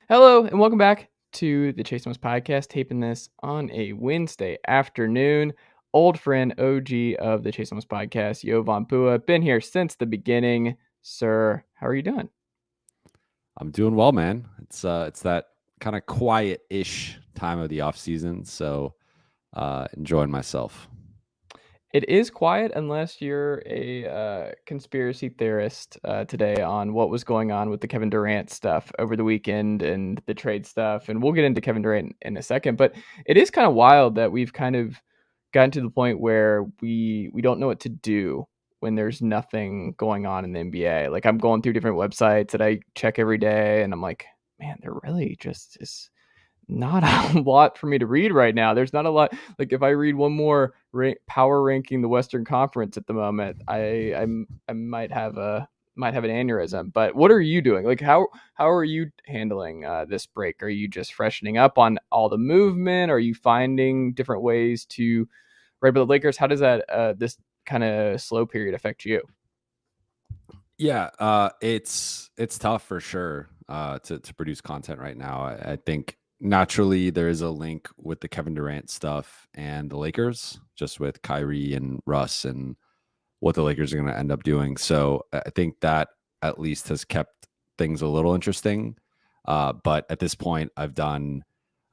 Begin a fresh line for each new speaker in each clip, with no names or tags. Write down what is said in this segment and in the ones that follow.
Hello, and welcome back to the Chase Thomas podcast, taping this on a Wednesday afternoon. Old friend, OG of the Chase Thomas podcast, Jovan Buha, been here since the beginning. Sir, how are you doing?
I'm doing well, man. It's that kind of quiet-ish time of the off season, so enjoying myself.
It is quiet unless you're a conspiracy theorist today on what was going on with the Kevin Durant stuff over the weekend and the trade stuff. And we'll get into Kevin Durant in a second. But it is kind of wild that we've kind of gotten to the point where we don't know what to do when there's nothing going on in the NBA. Like, I'm going through different websites that I check every day, and I'm like, man, there really just is not a lot for me to read right now. There's not a lot. Like, if I read one more power ranking the Western Conference at the moment, I might have an aneurysm. But what are you doing? Like, how are you handling this break? Are you just freshening up on all the movement? Are you finding different ways to write about the Lakers? How does that this kind of slow period affect you?
Yeah, it's tough for sure to produce content right now. I think naturally there is a link with the Kevin Durant stuff and the Lakers, just with Kyrie and Russ and what the Lakers are going to end up doing. So I think that at least has kept things a little interesting. But at this point, I've done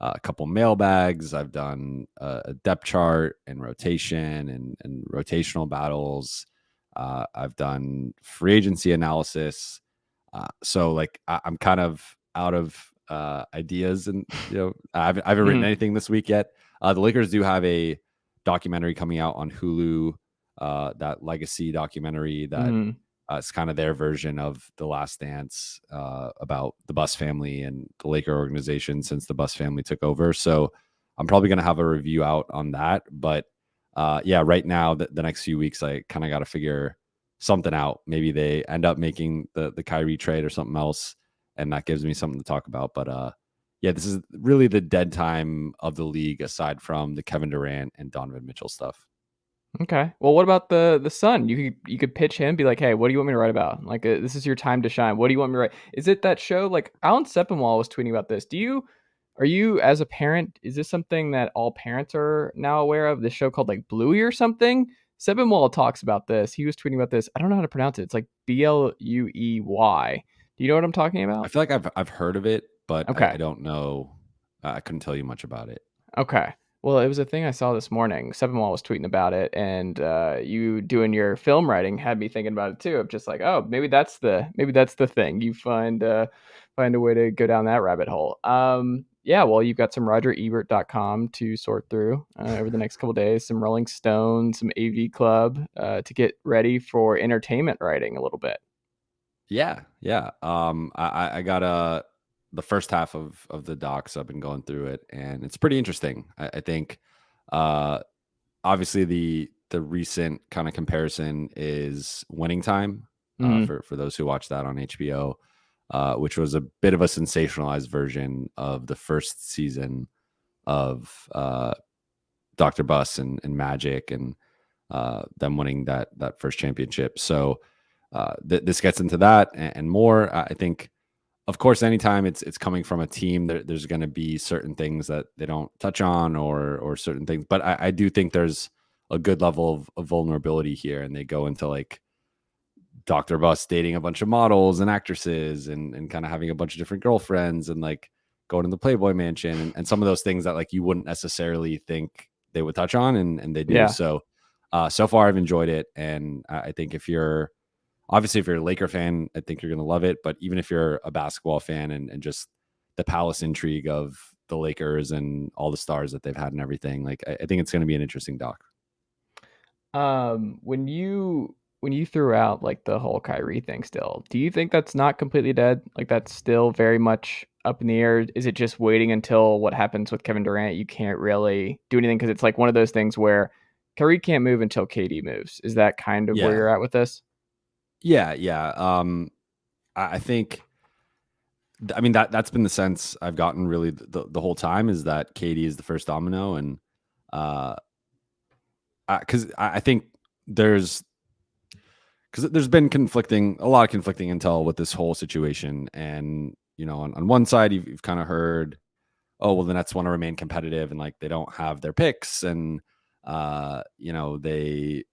a couple mailbags. I've done a depth chart and rotation and rotational battles. I've done free agency analysis. So like I'm kind of out of ideas, and I haven't written anything this week yet. The Lakers do have a documentary coming out on Hulu, that legacy documentary that it's kind of their version of The Last Dance, about the Buss family and the Laker organization since the Buss family took over. So I'm probably going to have a review out on that. But yeah, right now, the next few weeks, I kind of got to figure something out. Maybe they end up making the Kyrie trade or something else, and that gives me something to talk about. But yeah, this is really the dead time of the league, aside from the Kevin Durant and Donovan Mitchell stuff.
Okay. Well, what about the Sun? You could pitch him, be like, "Hey, what do you want me to write about? Like, this is your time to shine. What do you want me to write?" Is it that show? Like, Alan Sepinwall was tweeting about this. Are you as a parent? Is this something that all parents are now aware of? This show called like Bluey or something. Sepinwall talks about this. He was tweeting about this. I don't know how to pronounce it. It's like Bluey. Do you know what I'm talking
I
about?
feel like I've heard of it, but I
Okay.
don't know. I couldn't tell you much about it.
Okay. Well, it was a thing I saw this morning. Sevenwall was tweeting about it, and you doing your film writing had me thinking about it too. Of just like, oh, maybe that's the thing. You find a way to go down that rabbit hole. Yeah. Well, you've got some RogerEbert.com to sort through over the next couple of days. Some Rolling Stone, some AV Club to get ready for entertainment writing a little bit.
Yeah. I got the first half of the docs. I've been going through it, and it's pretty interesting. I think obviously the recent kind of comparison is Winning Time, for those who watch that on HBO, which was a bit of a sensationalized version of the first season of Dr. Buss and Magic, and them winning that first championship. So this gets into that and more. I think, of course, anytime it's coming from a team, there's going to be certain things that they don't touch on, or certain things. But I do think there's a good level of vulnerability here, and they go into like Dr. Buss dating a bunch of models and actresses, and kind of having a bunch of different girlfriends, and like going to the Playboy Mansion, and some of those things that like you wouldn't necessarily think they would touch on, and they do.
Yeah.
So so far I've enjoyed it, and I think if you're a Laker fan, I think you're going to love it. But even if you're a basketball fan, and just the palace intrigue of the Lakers and all the stars that they've had and everything, like I think it's going to be an interesting doc.
When you threw out like the whole Kyrie thing still, do you think that's not completely dead? Like, that's still very much up in the air? Is it just waiting until what happens with Kevin Durant? You can't really do anything because it's like one of those things where Kyrie can't move until KD moves. Is that kind of where you're at with this?
Yeah. I think, I mean, that's been the sense I've gotten really the whole time, is that KD is the first domino. And because I think there's because there's been a lot of conflicting intel with this whole situation. And, on one side, you've kind of heard, oh, well, the Nets want to remain competitive and like they don't have their picks. And, they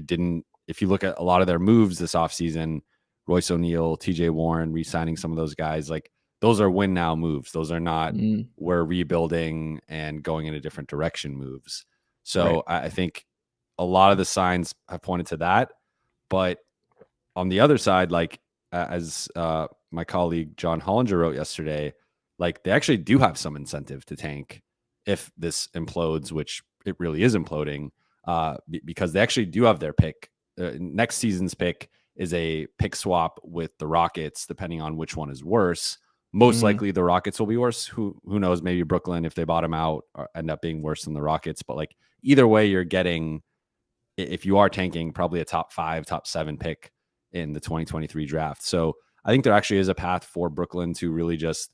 didn't, if you look at a lot of their moves this offseason, Royce O'Neal, TJ Warren, re-signing some of those guys, like those are win now moves. Those are not we're rebuilding and going in a different direction moves. So
Right.
I think a lot of the signs have pointed to that. But on the other side, like as my colleague John Hollinger wrote yesterday, like they actually do have some incentive to tank if this implodes, which it really is imploding, because they actually do have their pick. Next season's pick is a pick swap with the Rockets, depending on which one is worse. Most likely the Rockets will be worse. Who knows? Maybe Brooklyn, if they bottom out, end up being worse than the Rockets. But like either way, you're getting, if you are tanking, probably a top 5, top 7 pick in the 2023 draft. So I think there actually is a path for Brooklyn to really just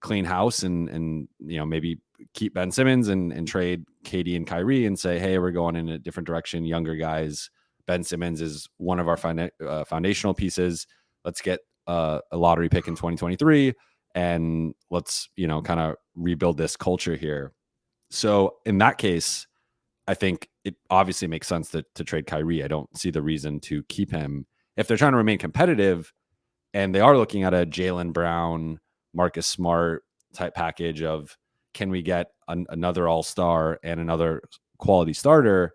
clean house and maybe keep Ben Simmons and trade KD and Kyrie and say, hey, we're going in a different direction, younger guys. Ben Simmons is one of our foundational pieces. Let's get a lottery pick in 2023 and let's kind of rebuild this culture here. So in that case, I think it obviously makes sense to trade Kyrie. I don't see the reason to keep him if they're trying to remain competitive, and they are looking at a Jaylen Brown, Marcus Smart type package of, can we get another all-star and another quality starter?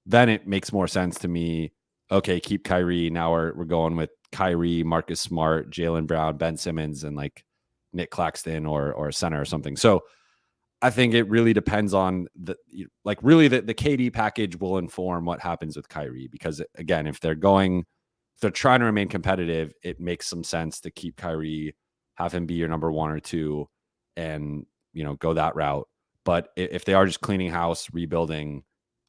Then it makes more sense to me. Okay, keep Kyrie. Now we're going with Kyrie, Marcus Smart, Jaylen Brown, Ben Simmons, and like Nick Claxton or a center or something. So I think it really depends on the KD package will inform what happens with Kyrie, because again, if they're trying to remain competitive, it makes some sense to keep Kyrie, have him be your number 1 or 2 and, go that route. But if they are just cleaning house, rebuilding,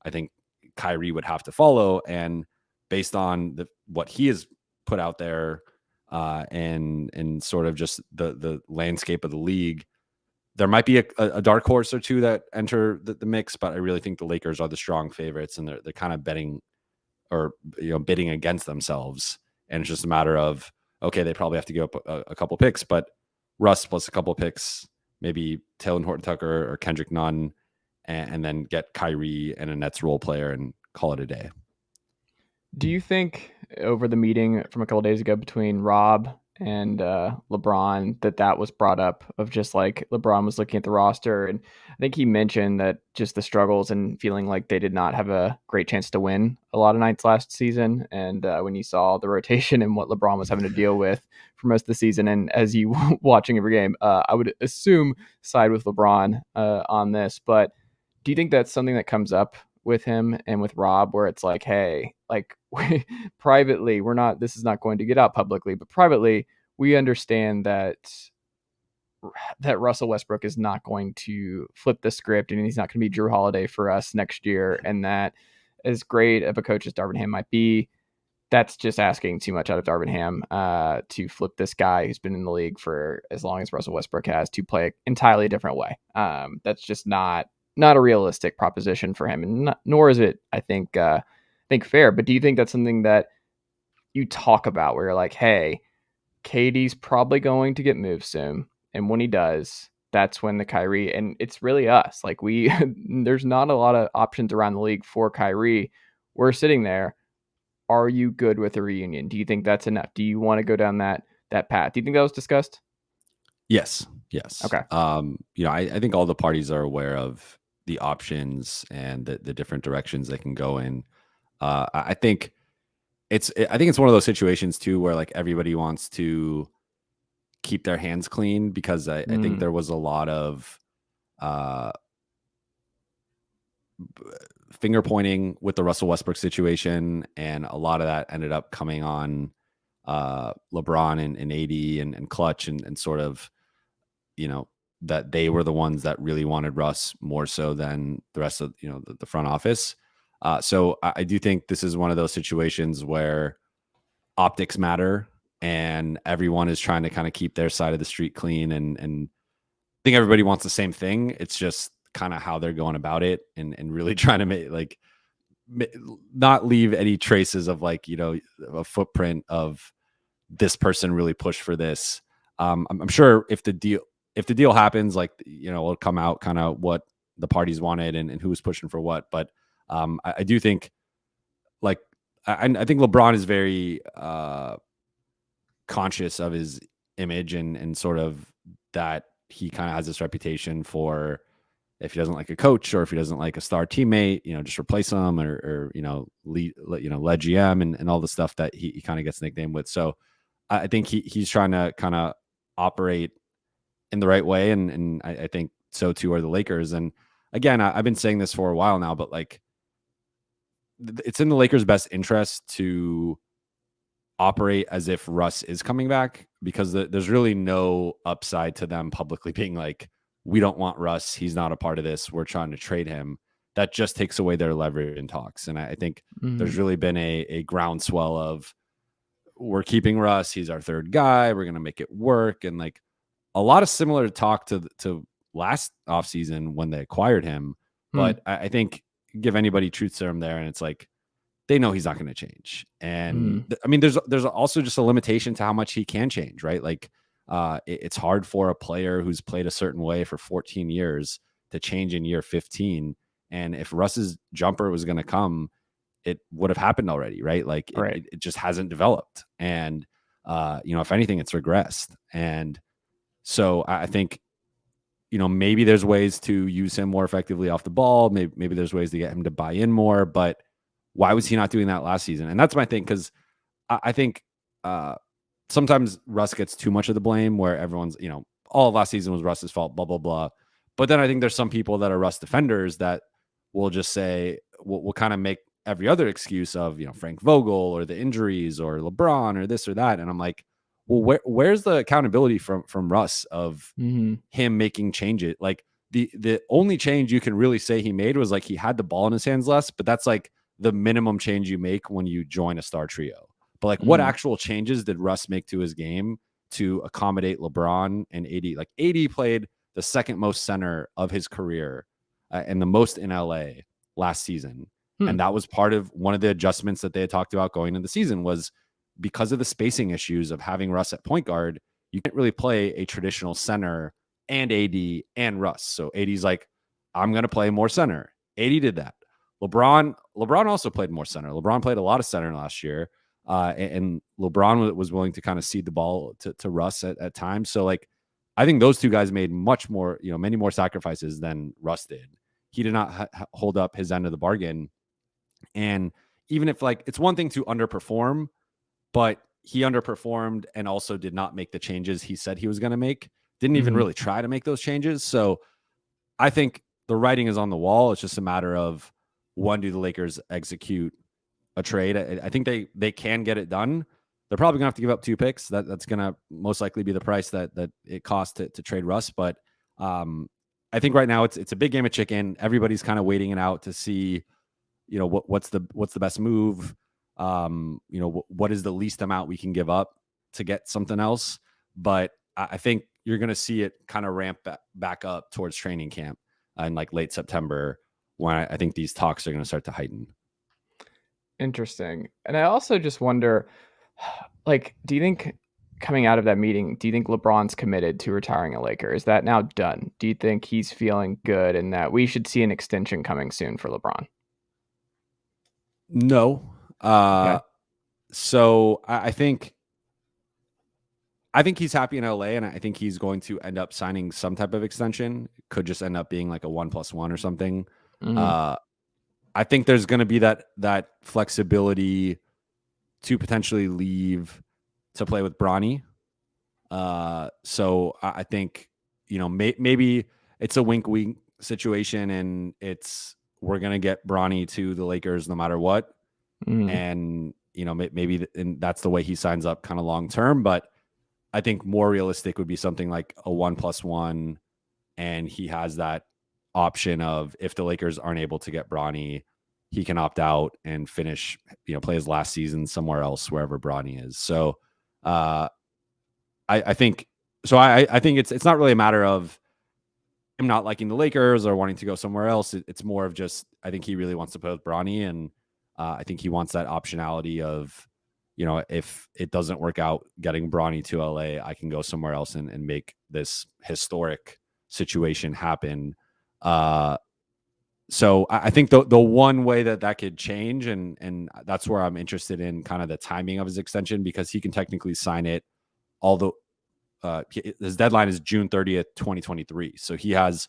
I think Kyrie would have to follow. And based on what he has put out there and sort of just the landscape of the league, there might be a dark horse or two that enter the mix, but I really think the Lakers are the strong favorites, and they're kind of betting or bidding against themselves. And it's just a matter of, okay, they probably have to give up a couple picks, but Russ plus a couple picks, maybe Taylor Horton-Tucker or Kendrick Nunn, and then get Kyrie and a Nets role player and call it a day.
Do you think over the meeting from a couple days ago between Rob and LeBron that was brought up, of just like LeBron was looking at the roster, and I think he mentioned that just the struggles and feeling like they did not have a great chance to win a lot of nights last season, and when you saw the rotation and what LeBron was having to deal with for most of the season, and as you watching every game, I would assume side with LeBron on this. But do you think that's something that comes up with him and with Rob, where it's like, hey, like privately, this is not going to get out publicly, but privately, we understand that Russell Westbrook is not going to flip the script and he's not going to be Drew Holiday for us next year. And that, as great of a coach as Darvin Ham might be, that's just asking too much out of Darvin Ham to flip this guy who's been in the league for as long as Russell Westbrook has to play an entirely different way. That's just not a realistic proposition for him, and nor is it, I think fair. But do you think that's something that you talk about where you're like, hey, KD's probably going to get moved soon, and when he does, that's when the Kyrie, and it's really us. Like there's not a lot of options around the league for Kyrie. We're sitting there. Are you good with a reunion? Do you think that's enough? Do you want to go down that path? Do you think that was discussed?
Yes.
Okay.
I think all the parties are aware of the options and the different directions they can go in. I think it's one of those situations too where like everybody wants to keep their hands clean, because I think there was a lot of finger pointing with the Russell Westbrook situation, and a lot of that ended up coming on LeBron and AD and Clutch and sort of, that they were the ones that really wanted Russ more so than the rest of the front office. So I do think this is one of those situations where optics matter, and everyone is trying to kind of keep their side of the street clean, and I think everybody wants the same thing. It's just kind of how they're going about it, and really trying to not leave any traces of like, a footprint of this person really pushed for this. I'm sure if the deal happens, like, it'll come out kind of what the parties wanted and who was pushing for what. But I do think, like, I think LeBron is very conscious of his image and sort of that he kind of has this reputation for, if he doesn't like a coach or if he doesn't like a star teammate, just replace him or lead GM and all the stuff that he kind of gets nicknamed with. So I think he's trying to kind of operate in the right way. And I think so too are the Lakers. And again, I've been saying this for a while now, but like, it's in the Lakers' best interest to operate as if Russ is coming back, because there's really no upside to them publicly being like, we don't want Russ, he's not a part of this, we're trying to trade him. That just takes away their leverage in talks. And I think there's really been a groundswell of, we're keeping Russ, he's our third guy, we're going to make it work. And like a lot of similar talk to last offseason when they acquired him. But I think give anybody truth serum there, and it's like, they know he's not going to change. And I mean, there's also just a limitation to how much he can change, right? Like it's hard for a player who's played a certain way for 14 years to change in year 15. And if Russ's jumper was going to come, it would have happened already, right? Like it just hasn't developed. And, if anything, it's regressed. And so I think, maybe there's ways to use him more effectively off the ball. Maybe there's ways to get him to buy in more, but why was he not doing that last season? And that's my thing. Cause I think sometimes Russ gets too much of the blame, where everyone's, all of last season was Russ's fault, blah, blah, blah. But then I think there's some people that are Russ defenders that will just say, we'll kind of make every other excuse of, Frank Vogel or the injuries or LeBron or this or that. And I'm like, well, where's the accountability from Russ of him making changes? Like the only change you can really say he made was like he had the ball in his hands less, but that's like the minimum change you make when you join a star trio. But like, what actual changes did Russ make to his game to accommodate LeBron and AD? Like AD played the second most center of his career and the most in LA last season. And that was part of one of the adjustments that they had talked about going into the season, was because of the spacing issues of having Russ at point guard, you can't really play a traditional center and AD and Russ. So AD's like, I'm going to play more center. AD did that. LeBron also played more center. LeBron played a lot of center last year. And LeBron was willing to kind of cede the ball to Russ at times. So like, I think those two guys made much more, many more sacrifices than Russ did. He did not hold up his end of the bargain. And even if like, it's one thing to underperform, but he underperformed and also did not make the changes he said he was going to make. Didn't even really try to make those changes. So I think the writing is on the wall. It's just a matter of, when do the Lakers execute a trade? I think they can get it done. They're probably gonna have to give up 2 picks. That's gonna most likely be the price that it costs to trade Russ. But I think right now it's a big game of chicken. Everybody's kind of waiting it out to see, what's the best move. What is the least amount we can give up to get something else. But I think you're gonna see it kind of ramp back up towards training camp in like late September, when I think these talks are going to start to heighten.
Interesting. And I also just wonder, like, do you think coming out of that meeting, do you think LeBron's committed to retiring a Laker? Is that now done? Do you think he's feeling good and that we should see an extension coming soon for LeBron?
No.
Okay.
So I think he's happy in LA, and I think he's going to end up signing some type of extension. Could just end up being like a 1+1 or something. I think there's going to be that flexibility to potentially leave to play with Bronny. So I think, maybe it's a wink situation, and we're going to get Bronny to the Lakers no matter what. And, maybe and that's the way he signs up kind of long term. But I think more realistic would be something like a 1+1. And he has that option of, if the Lakers aren't able to get Bronny, he can opt out and finish, play his last season somewhere else, wherever Bronny is. So I think it's not really a matter of him not liking the Lakers or wanting to go somewhere else. It's more of just, I think he really wants to play with Bronny, and I think he wants that optionality of, if it doesn't work out getting Bronny to LA, I can go somewhere else and make this historic situation happen. So I think the one way that could change, and that's where I'm interested in kind of the timing of his extension, because he can technically sign it, although his deadline is June 30th, 2023. So he has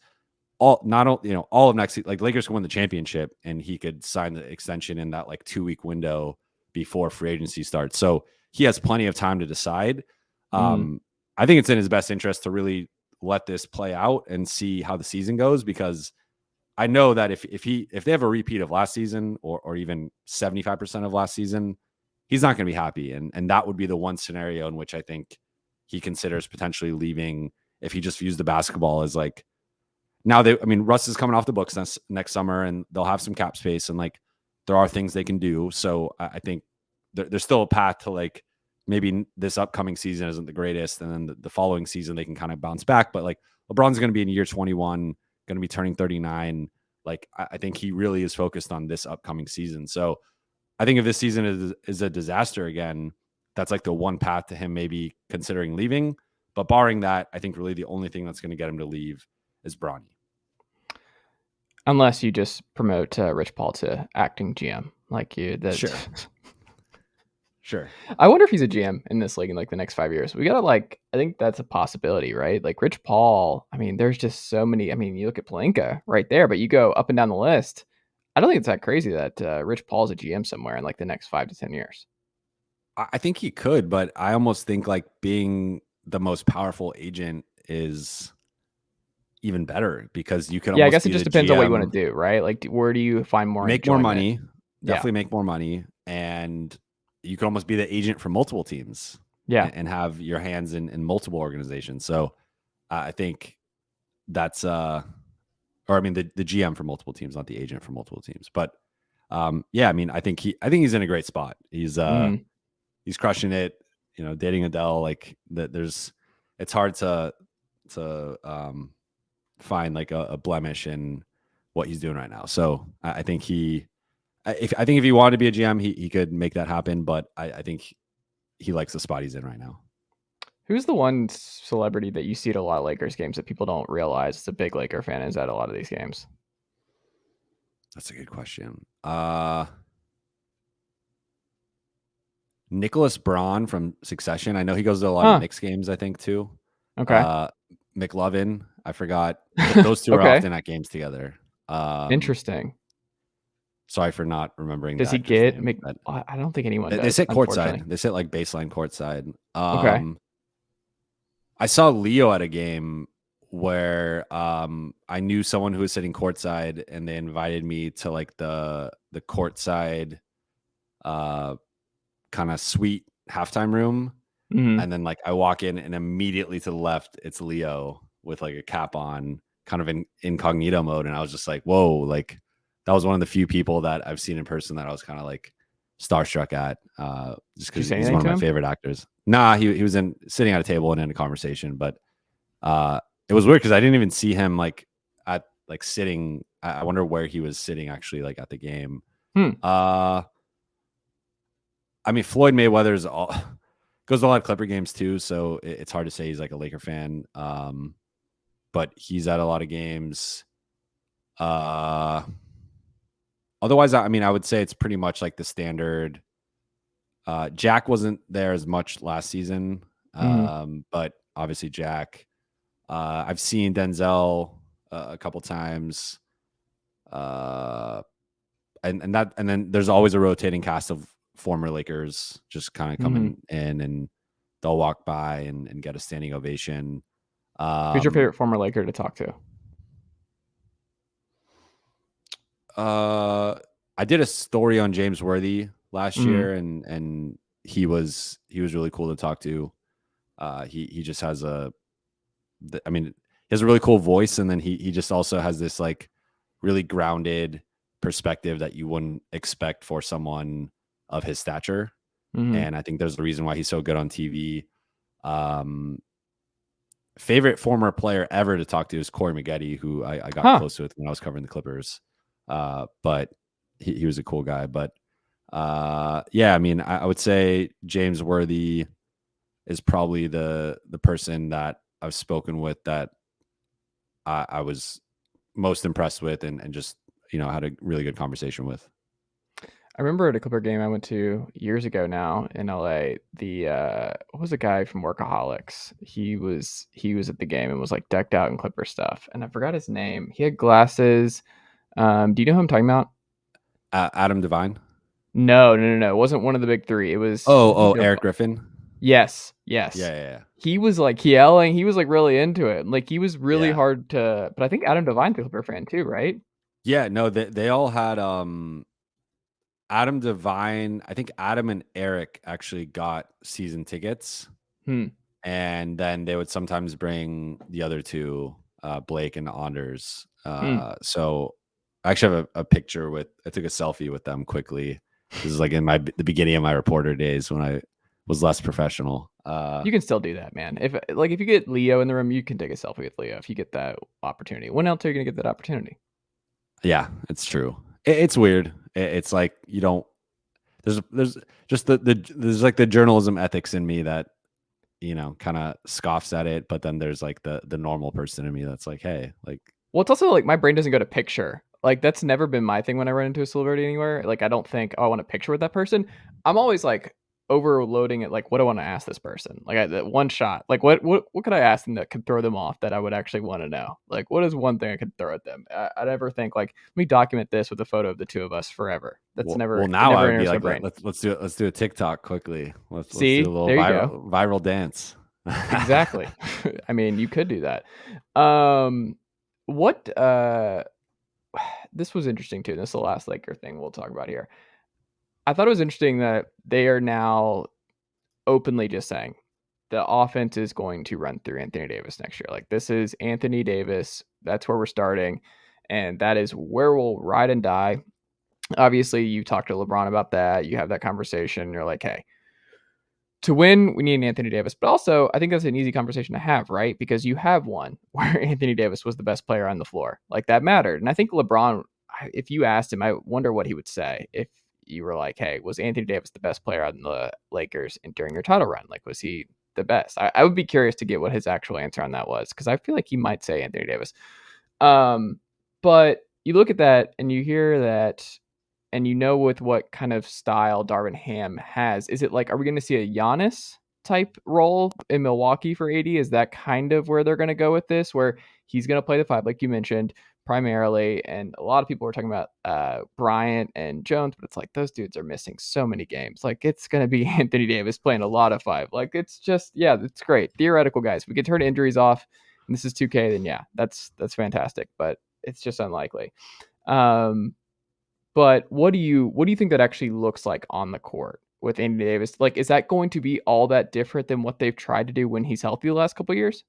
all of next, like Lakers can win the championship and he could sign the extension in that like 2-week window before free agency starts. So he has plenty of time to decide. I think it's in his best interest to really let this play out and see how the season goes, because I know that if they have a repeat of last season, or even 75% of last season, he's not going to be happy. And that would be the one scenario in which I think he considers potentially leaving, if he just views the basketball as like, Russ is coming off the books next summer, and they'll have some cap space, and like there are things they can do. So I think there's still a path to, like, maybe this upcoming season isn't the greatest, and then the following season they can kind of bounce back. But like LeBron's going to be in year 21, going to be turning 39. Like I think he really is focused on this upcoming season. So I think if this season is a disaster again, that's like the one path to him maybe considering leaving. But barring that, I think really the only thing that's going to get him to leave is Bronny.
Unless you just promote Rich Paul to acting GM, like you.
Sure.
I wonder if he's a GM in this league in like the next 5 years. We gotta I think that's a possibility, right? Like Rich Paul. There's just so many. You look at Pelinka right there, but you go up and down the list. I don't think it's that crazy that Rich Paul's a GM somewhere in like the next 5 to 10 years.
I think he could, but I almost think like being the most powerful agent is even better, because you can
I
almost
guess it just depends on what you want to do, right? Like, where do you find more
make more
enjoyment?
money, definitely make more money, and you can almost be the agent for multiple teams, and have your hands in multiple organizations. So I think that's the GM for multiple teams, not the agent for multiple teams. But I think he's in a great spot. He's crushing it, dating Adele, like that. It's hard to find like a blemish in what he's doing right now. So I think if he wanted to be a GM, he could make that happen. But I think he likes the spot he's in right now.
Who's the one celebrity that you see at a lot of Lakers games that people don't realize is a big Laker fan is at a lot of these games?
That's a good question. Nicholas Braun from Succession. I know he goes to a lot of Knicks games, I think, too.
Okay.
McLovin. I forgot. Those two are often at games together.
Interesting.
Sorry for not remembering.
Does he get? I don't think anyone does.
They sit courtside. They sit like baseline courtside.
Okay.
I saw Leo at a game where I knew someone who was sitting courtside, and they invited me to like the courtside kind of suite halftime room. And then like I walk in, and immediately to the left, it's Leo with like a cap on, kind of in incognito mode. And I was just like, whoa, like that was one of the few people that I've seen in person that I was kind of like starstruck at, just because he's one of my favorite actors. Nah, he was sitting at a table and in a conversation, but it was weird because I didn't even see him like at like sitting. I wonder where he was sitting actually, like at the game. Floyd Mayweather's goes to a lot of Clipper games too, so it's hard to say he's like a Laker fan. But he's at a lot of games. Otherwise, I would say it's pretty much like the standard. Jack wasn't there as much last season, but obviously Jack. I've seen Denzel a couple times, and then there's always a rotating cast of former Lakers just kind of coming in, and they'll walk by and get a standing ovation.
Who's your favorite former Laker to talk to?
I did a story on James Worthy last year, and he was really cool to talk to. He just has he has a really cool voice, and then he just also has this like really grounded perspective that you wouldn't expect for someone of his stature. And I think there's the reason why he's so good on TV. favorite former player ever to talk to is Corey Maggette, who I got
Huh.
close with when I was covering the Clippers. But he was a cool guy. But yeah, I mean, I would say James Worthy is probably the person that I've spoken with that I was most impressed with and just, had a really good conversation with.
I remember at a Clipper game I went to years ago now in LA, what was the guy from Workaholics? He was at the game and was like decked out in Clipper stuff, and I forgot his name. He had glasses. Do you know who I'm talking about?
Adam Devine.
No, no, no, no. It wasn't one of the big three. It was I
Oh,
think
Eric Griffin.
yes,
Yeah,
yes.
yeah, yeah.
He was like yelling. He was like really into it. Like he was really
Yeah.
hard to. But I think Adam Devine's a Clipper fan too, right?
Yeah, no, they all had Adam Devine. I think Adam and Eric actually got season tickets,
Hmm.
and then they would sometimes bring the other two, Blake and Anders.
Hmm.
So I actually have a picture I took a selfie with them quickly. This is like in the beginning of my reporter days when I was less professional.
You can still do that, man. If you get Leo in the room, you can take a selfie with Leo if you get that opportunity. When else are you gonna get that opportunity?
Yeah, it's true. It's weird. It's like you don't. There's just there's like the journalism ethics in me that kind of scoffs at it, but then there's like the normal person in me that's like, hey, like,
Well, it's also like my brain doesn't go to picture. Like that's never been my thing when I run into a celebrity anywhere. Like I don't think, oh, I want a picture with that person. I'm always like overloading it. Like, what do I want to ask this person? Like that one shot. Like what could I ask them that could throw them off that I would actually want to know? Like what is one thing I could throw at them? I never think like let me document this with a photo of the two of us forever. That's never
well,
it
now I
never
would be
enters my
like,
brain.
let's do a TikTok quickly. Let's do a
See,
little
there you go.
viral dance.
Exactly. I mean, you could do that. Um, what this was interesting too. This is the last Laker thing we'll talk about here. I thought it was interesting that they are now openly just saying the offense is going to run through Anthony Davis next year. Like this is Anthony Davis. That's where we're starting, and that is where we'll ride and die. Obviously, you talked to LeBron about that. You have that conversation. You're like, hey, to win, we need an Anthony Davis. But also, I think that's an easy conversation to have, right? Because you have one where Anthony Davis was the best player on the floor. Like that mattered. And I think LeBron, if you asked him, I wonder what he would say if you were like, hey, was Anthony Davis the best player on the Lakers during your title run? Like, was he the best? I would be curious to get what his actual answer on that was because I feel like he might say Anthony Davis. Um, but you look at that and you hear that and you know with what kind of style Darvin Ham has, is it like, are we going to see a Giannis type role in Milwaukee for AD? Is that kind of where they're going to go with this, where he's going to play the five, like you mentioned, primarily? And a lot of people were talking about Bryant and Jones, but it's like those dudes are missing so many games. Like it's going to be Anthony Davis playing a lot of five. Like it's just, yeah, it's great. Theoretical guys. If we could turn injuries off, and this is 2K, then yeah, that's fantastic. But it's just unlikely. Um, but what do you think that actually looks like on the court with Anthony Davis? Like, is that going to be all that different than what they've tried to do when he's healthy the last couple of years?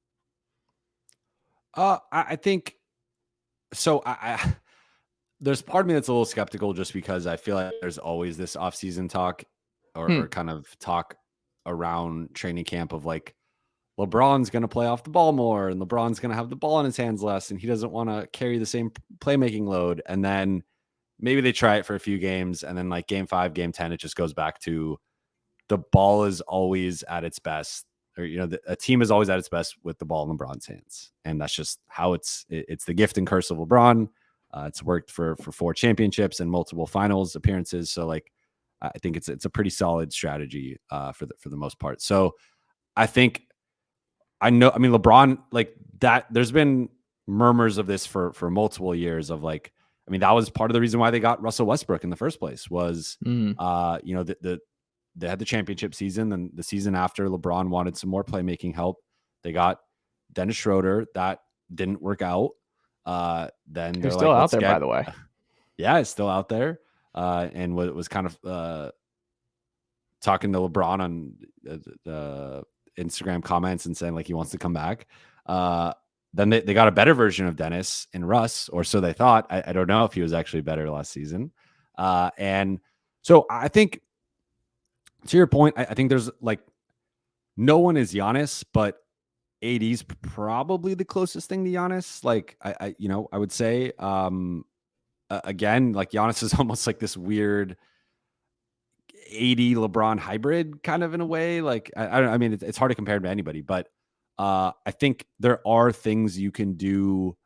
I think so. There's part of me that's a little skeptical just because I feel like there's always this offseason talk
Hmm.
or kind of talk around training camp of like LeBron's going to play off the ball more and LeBron's going to have the ball in his hands less and he doesn't want to carry the same playmaking load. And then maybe they try it for a few games and then like game 5, game 10, it just goes back to the ball is always at its best, or a team is always at its best with the ball in LeBron's hands, and that's just how it's the gift and curse of LeBron. It's worked for 4 championships and multiple finals appearances, so like I think it's a pretty solid strategy for the most part. So I think I mean LeBron, like that. There's been murmurs of this for multiple years of like, I mean, that was part of the reason why they got Russell Westbrook in the first place was,
Mm.
they had the championship season, and the season after LeBron wanted some more playmaking help. They got Dennis Schroeder. That didn't work out. Then
Who's
they're
still
like,
out
let's
there, by
get,
the way?
yeah, it's still out there. And was kind of talking to LeBron on the Instagram comments and saying like he wants to come back. Then they got a better version of Dennis and Russ, or so they thought. I don't know if he was actually better last season. And so I think, to your point, I think there's like no one is Giannis, but AD's probably the closest thing to Giannis. Like I would say, again, like Giannis is almost like this weird AD LeBron hybrid kind of in a way. Like I mean, it's hard to compare him to anybody, but I think there are things you can do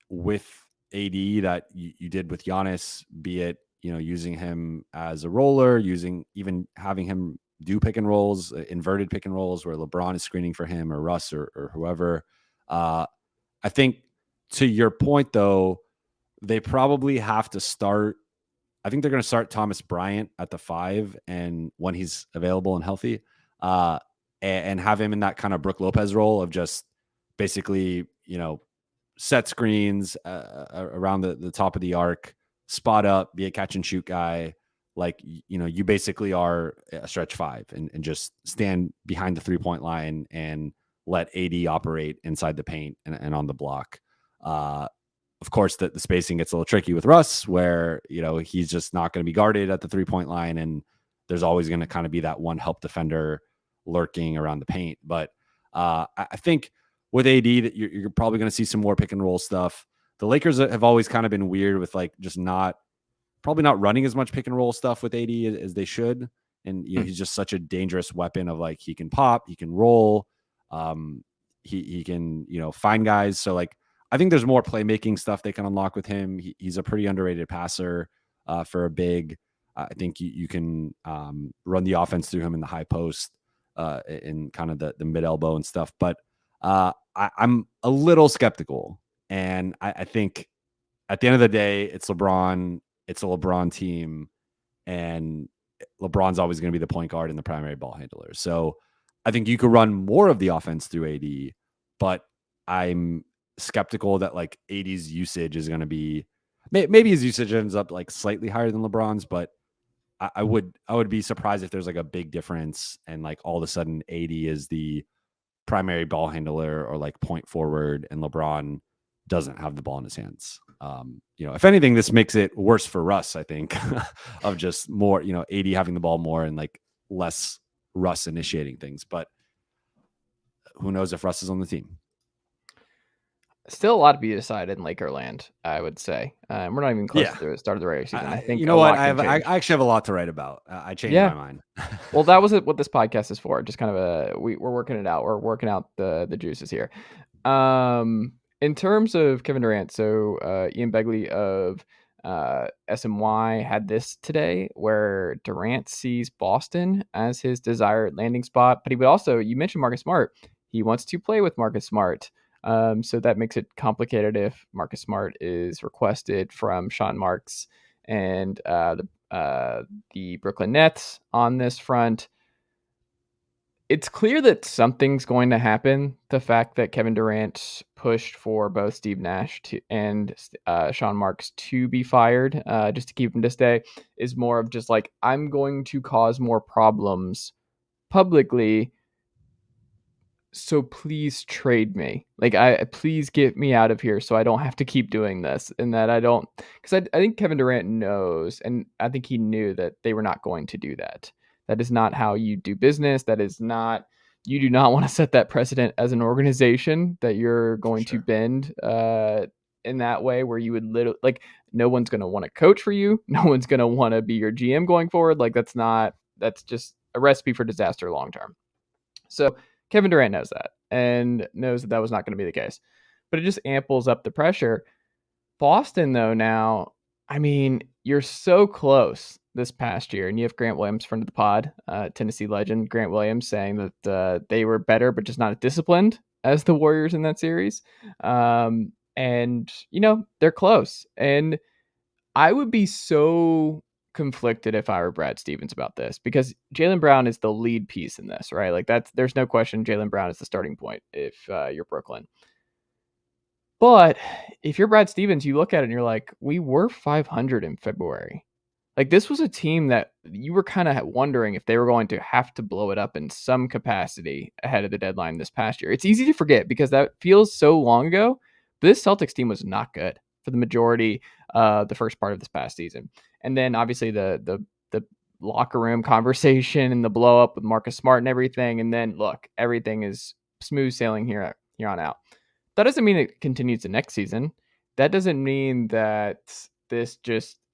with AD that you did with Giannis, be it, using him as a roller, even having him do pick and rolls, inverted pick and rolls where LeBron is screening for him or Russ or whoever. I think to your point though, they probably have to start. I think they're going to start Thomas Bryant at the 5 and when he's available and healthy, uh, and have him in that kind of Brook Lopez role of just basically, set screens around the top of the arc, spot up, be a catch and shoot guy. Like, you basically are a stretch 5 and just stand behind the 3-point line and let AD operate inside the paint and on the block. Of course, the spacing gets a little tricky with Russ where, he's just not going to be guarded at the 3-point line. And there's always going to kind of be that one help defender lurking around the paint. But I think with AD that you're probably going to see some more pick and roll stuff. The Lakers have always kind of been weird with like just probably not running as much pick and roll stuff with AD as they should. And, he's just such a dangerous weapon of like, he can pop, he can roll. He can, find guys. So like, I think there's more playmaking stuff they can unlock with him. He's a pretty underrated passer for a big. I think you can run the offense through him in the high post in kind of the mid elbow and stuff. But I'm a little skeptical. And I think at the end of the day, it's LeBron. It's a LeBron team. And LeBron's always going to be the point guard and the primary ball handler. So I think you could run more of the offense through AD, but I'm skeptical that like AD's usage is going to be, maybe his usage ends up like slightly higher than LeBron's, but I would be surprised if there's like a big difference and like all of a sudden AD is the primary ball handler or like point forward and LeBron doesn't have the ball in his hands. If anything, this makes it worse for Russ, I think, of just more, AD having the ball more and like less Russ initiating things. But who knows if Russ is on the team?
Still a lot to be decided in Lakerland, I would say. We're not even close to the start of the regular season. I think
you
a
know what?
lot can change.
I actually have a lot to write about. I changed
Yeah.
my mind.
Well, that was what this podcast is for. Just kind of we're working it out. We're working out the juices here. In terms of Kevin Durant, so Ian Begley of SMY had this today where Durant sees Boston as his desired landing spot, but he would also, you mentioned Marcus Smart. He wants to play with Marcus Smart. So that makes it complicated if Marcus Smart is requested from Sean Marks and the Brooklyn Nets on this front. It's clear that something's going to happen. The fact that Kevin Durant pushed for both Steve Nash and Sean Marks to be fired just to keep him to stay is more of just like, I'm going to cause more problems publicly, so please trade me. Like, please get me out of here so I don't have to keep doing this. And that I don't, because I think Kevin Durant knows, and I think he knew that they were not going to do that. That is not how you do business. That is not, you do not want to set that precedent as an organization that you're going to bend in that way where you would literally, like, no one's going to want to coach for you. No one's going to want to be your GM going forward. Like, that's just a recipe for disaster long term. So Kevin Durant knows that and knows that was not going to be the case. But it just amples up the pressure. Boston, though, now, I mean, you're so close this past year, and you have Grant Williams, friend of the pod, Tennessee legend, Grant Williams, saying that they were better, but just not as disciplined as the Warriors in that series. And, they're close. And I would be so conflicted if I were Brad Stevens about this because Jaylen Brown is the lead piece in this, right? Like there's no question Jaylen Brown is the starting point if you're Brooklyn. But if you're Brad Stevens, you look at it and you're like, we were 500 in February. Like this was a team that you were kind of wondering if they were going to have to blow it up in some capacity ahead of the deadline this past year. It's easy to forget because that feels so long ago. This Celtics team was not good for the majority the first part of this past season. And then obviously the locker room conversation and the blow up with Marcus Smart and everything. And then look, everything is smooth sailing here on out. That doesn't mean it continues the next season. That doesn't mean that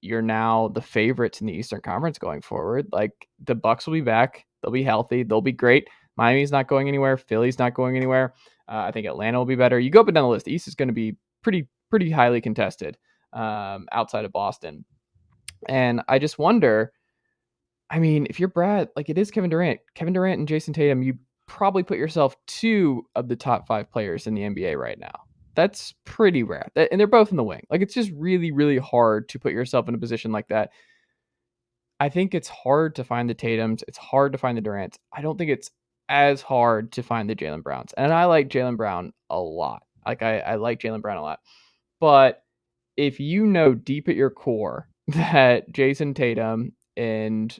you're now the favorites in the Eastern Conference going forward. Like, the Bucks will be back. They'll be healthy. They'll be great. Miami's not going anywhere. Philly's not going anywhere. I think Atlanta will be better. You go up and down the list. The East is going to be pretty highly contested outside of Boston. And I just wonder, I mean, if you're Brad, like, it is Kevin Durant and Jason Tatum, you probably put yourself 2 of the top 5 players in the NBA right now. That's pretty rare. And they're both in the wing. Like, it's just really, really hard to put yourself in a position like that. I think it's hard to find the Tatums. It's hard to find the Durants. I don't think it's as hard to find the Jaylen Browns. And I like Jaylen Brown a lot. Like, I like Jaylen Brown a lot. But if you know deep at your core that Jason Tatum and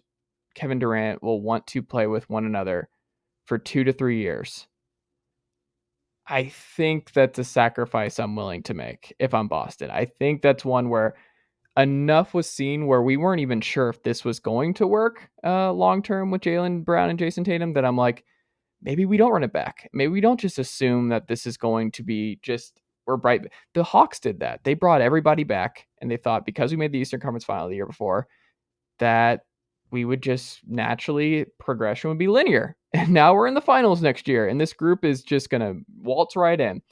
Kevin Durant will want to play with one another for 2 to 3 years, I think that's a sacrifice I'm willing to make if I'm Boston. I think that's one where enough was seen where we weren't even sure if this was going to work long term with Jaylen Brown and Jason Tatum, that I'm like, maybe we don't run it back. Maybe we don't just assume that this is going to be just, we're bright. The Hawks did that. They brought everybody back, and they thought because we made the Eastern Conference Final the year before, that we would just naturally, progression would be linear. And now we're in the finals next year, and this group is just going to waltz right in.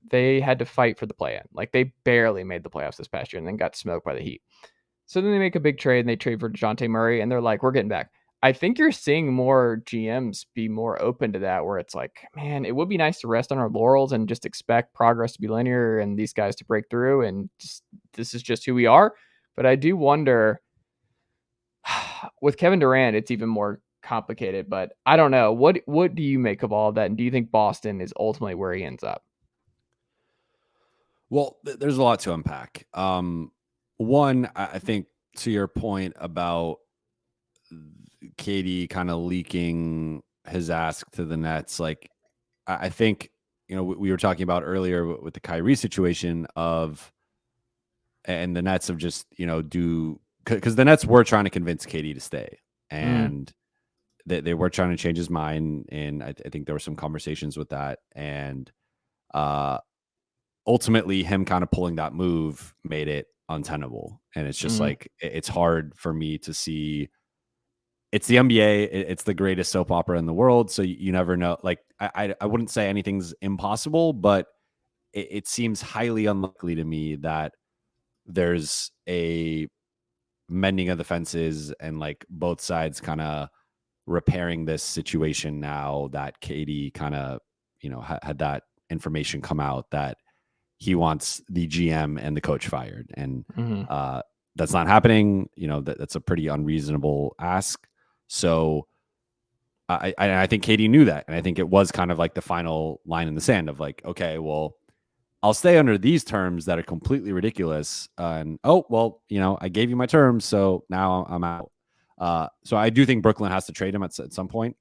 They had to fight for the play-in. Like, they barely made the playoffs this past year and then got smoked by the Heat. So then they make a big trade, and they trade for DeJounte Murray, and they're like, we're getting back. I think you're seeing more GMs be more open to that, where it's like, man, it would be nice to rest on our laurels and just expect progress to be linear and these guys to break through, and just, this is just who we are. But I do wonder, with Kevin Durant, it's even more complicated. But I don't know. What do you make of all of that? And do you think Boston is ultimately where he ends up?
Well, there's a lot to unpack. One, I think to your point about KD kind of leaking his ask to the Nets, like, I think, we were talking about earlier with the Kyrie situation and the Nets of just, because the Nets were trying to convince KD to stay, and they were trying to change his mind. And I think there were some conversations with that. And ultimately him kind of pulling that move made it untenable. And it's just like, it's hard for me to see. It's the NBA. It's the greatest soap opera in the world. So you never know. Like, I wouldn't say anything's impossible, but it seems highly unlikely to me that there's a mending of the fences and like both sides kind of repairing this situation now that KD kind of, had that information come out that he wants the GM and the coach fired. And that's not happening. That's a pretty unreasonable ask. So I think KD knew that. And I think it was kind of like the final line in the sand of like, okay, well, I'll stay under these terms that are completely ridiculous. And I gave you my terms, so now I'm out. So I do think Brooklyn has to trade him at some point.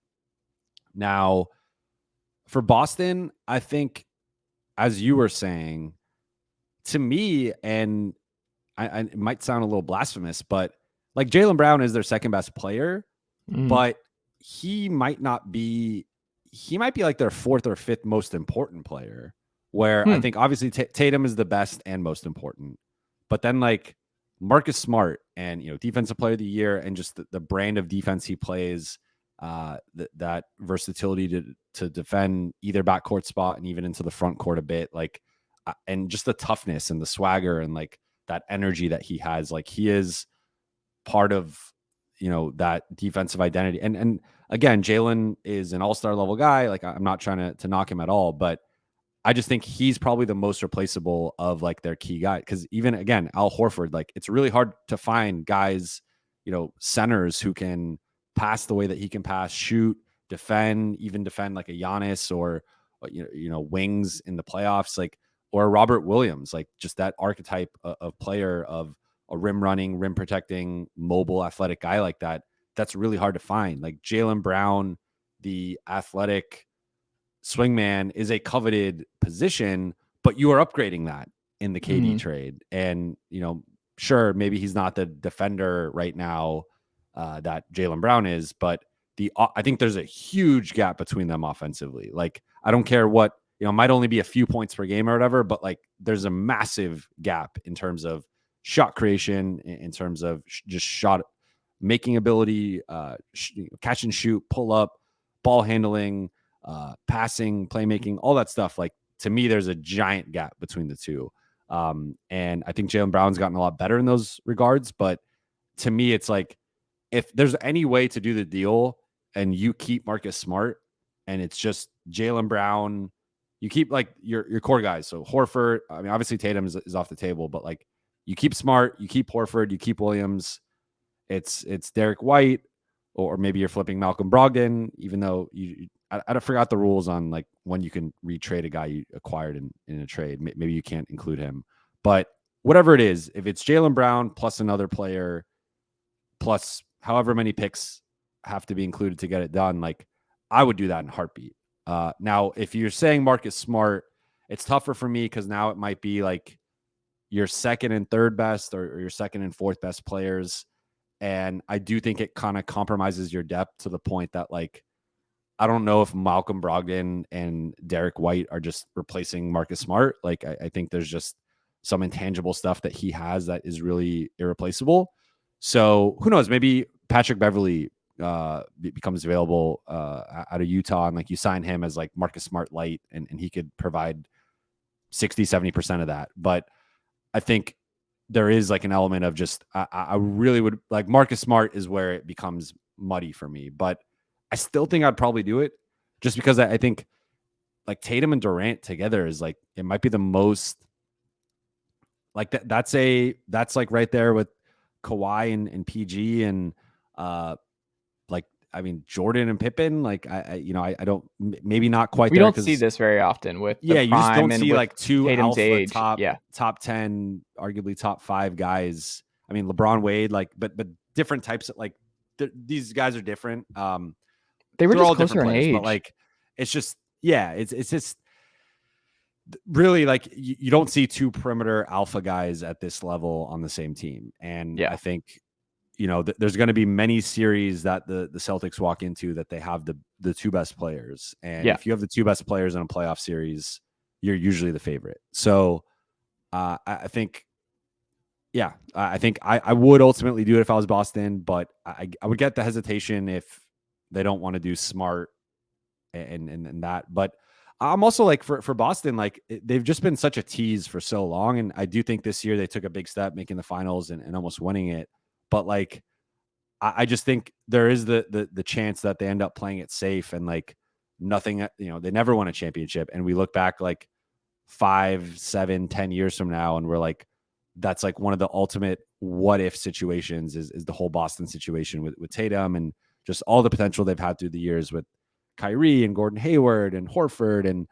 Now, for Boston, I think, as you were saying, to me, and it might sound a little blasphemous, but like Jaylen Brown is their second best player, but he might be like their fourth or fifth most important player, where I think obviously Tatum is the best and most important, but then like Marcus Smart and, defensive player of the year, and just the brand of defense he plays, that versatility to defend either backcourt spot and even into the front court a bit, like, and just the toughness and the swagger and like that energy that he has, like he is part of, that defensive identity. And again, Jaylen is an all-star level guy. Like, I'm not trying to knock him at all, but I just think he's probably the most replaceable of like their key guy. Cause even again, Al Horford, like it's really hard to find guys, centers who can pass the way that he can pass, shoot, even defend like a Giannis or, wings in the playoffs, like, or Robert Williams, like just that archetype of player, of a rim running, rim protecting, mobile, athletic guy like that. That's really hard to find. Like Jaylen Brown, the athletic swingman, is a coveted position, but you are upgrading that in the KD trade. And, sure, maybe he's not the defender right now that Jaylen Brown is, but I think there's a huge gap between them offensively. Like, I don't care what, might only be a few points per game or whatever, but like there's a massive gap in terms of shot creation, in terms of just shot making ability, catch and shoot, pull up, ball handling, passing, playmaking, all that stuff. Like, to me, there's a giant gap between the two. And I think Jaylen Brown's gotten a lot better in those regards. But to me, it's like, if there's any way to do the deal and you keep Marcus Smart and it's just Jaylen Brown, you keep like your core guys. So Horford, I mean, obviously Tatum is off the table, but like you keep Smart, you keep Horford, you keep Williams. It's Derek White, or maybe you're flipping Malcolm Brogdon, even though I forgot the rules on like when you can retrade a guy you acquired in a trade. Maybe you can't include him, but whatever it is, if it's Jaylen Brown plus another player, plus however many picks have to be included to get it done, like I would do that in a heartbeat. Now, if you're saying Marcus Smart, it's tougher for me because now it might be like your second and third best or your second and fourth best players. And I do think it kind of compromises your depth to the point that, like, I don't know if Malcolm Brogdon and Derek White are just replacing Marcus Smart. Like, I think there's just some intangible stuff that he has that is really irreplaceable. So who knows? Maybe Patrick Beverley becomes available out of Utah, and like you sign him as like Marcus Smart light, and he could provide 60-70% of that. But I think there is like an element of just, I really would like Marcus Smart is where it becomes muddy for me, but I still think I'd probably do it just because I think like Tatum and Durant together is like, it might be the most like that's like right there with Kawhi and PG and like, I mean, Jordan and Pippen, like I don't, maybe not quite
we
there.
don't see this very often with
you just don't see
with
like two
Tatum's
alpha
age.
top 10, arguably top 5 guys. I mean, LeBron, Wade, like, but different types of like these guys are different.
They were
they're
just
all
closer
different
in
players,
age,
but like, it's just, yeah, it's just really like you don't see 2 perimeter alpha guys at this level on the same team. And I think, there's going to be many series that the Celtics walk into that they have the 2 best players. And if you have the 2 best players in a playoff series, you're usually the favorite. So I think, I think I would ultimately do it if I was Boston, but I would get the hesitation if they don't want to do Smart and that. But I'm also like for Boston, like they've just been such a tease for so long. And I do think this year they took a big step making the finals and almost winning it. But like, I just think there is the chance that they end up playing it safe and like nothing, they never won a championship. And we look back like 5, 7, 10 years from now, and we're like, that's like one of the ultimate what if situations is the whole Boston situation with Tatum and just all the potential they've had through the years with Kyrie and Gordon Hayward and Horford and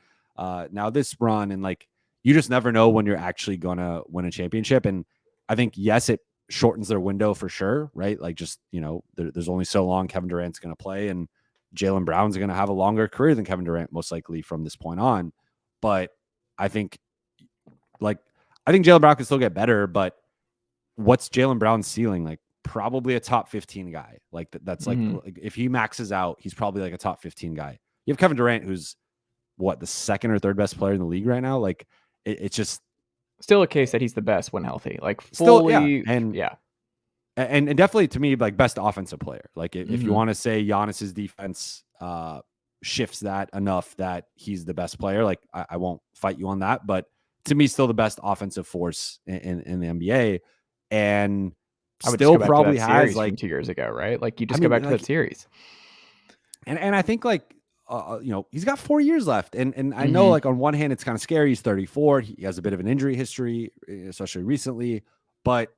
now this run. And like, you just never know when you're actually going to win a championship. And I think, yes, it shortens their window for sure, right? Like just, there's only so long Kevin Durant's going to play, and Jaylen Brown's going to have a longer career than Kevin Durant, most likely from this point on. But I think Jaylen Brown can still get better, but what's Jaylen Brown's ceiling? Like probably a top 15 guy. Like that's like if he maxes out, he's probably like a top 15 guy. You have Kevin Durant, who's the second or third best player in the league right now. Like it's just
still a case that he's the best when healthy, like
fully, and definitely to me, like best offensive player. Like if you want to say Giannis's defense shifts that enough that he's the best player, like I won't fight you on that, but to me, still the best offensive force in the NBA, and still probably has like
from 2 years ago, right? Like you just go back to that series,
and I think like he's got 4 years left, and I know like on one hand it's kind of scary. He's 34. He has a bit of an injury history, especially recently, but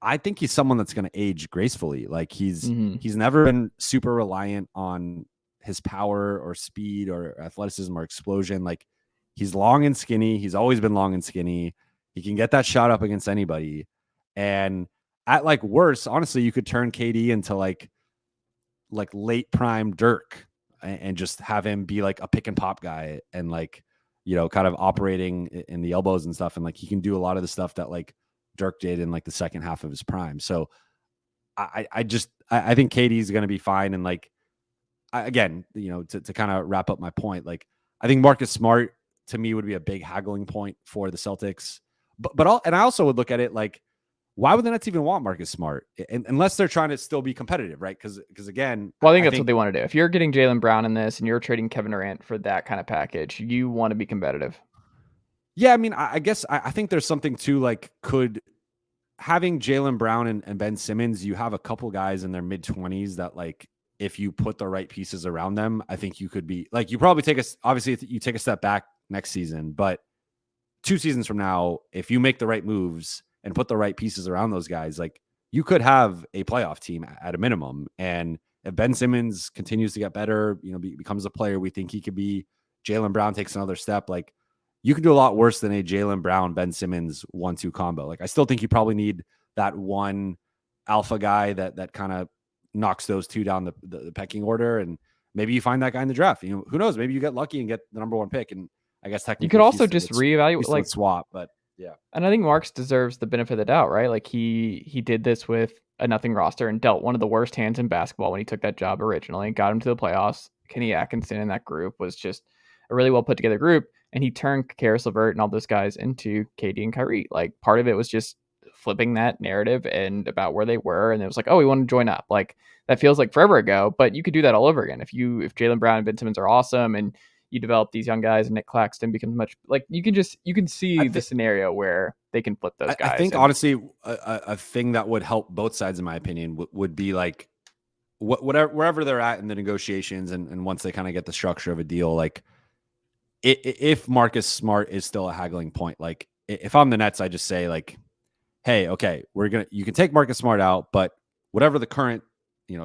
I think he's someone that's going to age gracefully. Like he's never been super reliant on his power or speed or athleticism or explosion. Like he's long and skinny. He's always been long and skinny. He can get that shot up against anybody. And at like worse, honestly, you could turn KD into like late prime Dirk and just have him be like a pick and pop guy and like, kind of operating in the elbows and stuff. And like, he can do a lot of the stuff that like Dirk did in like the second half of his prime. So I think KD is going to be fine. And like, again, to kind of wrap up my point, like I think Marcus Smart to me would be a big haggling point for the Celtics. And I also would look at it like, why would the Nets even want Marcus Smart unless they're trying to still be competitive, right? Because again,
well, I think that's what they want to do. If you're getting Jaylen Brown in this and you're trading Kevin Durant for that kind of package, you want to be competitive.
Yeah, I mean, I guess I think there's something to like having Jaylen Brown and Ben Simmons. You have a couple guys in their mid-20s that like if you put the right pieces around them, I think you could be like you probably obviously you take a step back next season, but 2 seasons from now, if you make the right moves and put the right pieces around those guys, like you could have a playoff team at a minimum. And if Ben Simmons continues to get better, becomes a player we think he could be, Jaylen Brown takes another step, like you can do a lot worse than a Jaylen Brown, Ben Simmons 1-2 combo. Like I still think you probably need that one alpha guy that kind of knocks those two down the pecking order. And maybe you find that guy in the draft. Who knows? Maybe you get lucky and get the number 1 pick. And I guess technically
you could also just reevaluate, like
swap, but yeah.
And I think Marks deserves the benefit of the doubt, right? Like he did this with a nothing roster and dealt one of the worst hands in basketball when he took that job originally, got him to the playoffs. Kenny Atkinson in that group was just a really well put together group, and he turned Karis LeVert and all those guys into KD and Kyrie. Like part of it was just flipping that narrative and about where they were, and it was like, oh, we want to join up. Like that feels like forever ago, but you could do that all over again if Jaylen Brown and Ben Simmons are awesome and you develop these young guys and Nick Claxton becomes much like you can see the scenario where they can flip those guys.
I think honestly, a thing that would help both sides, in my opinion, would be like wherever they're at in the negotiations and once they kind of get the structure of a deal, like if Marcus Smart is still a haggling point, like if I'm the Nets, I just say like, hey, okay, you can take Marcus Smart out, but whatever the current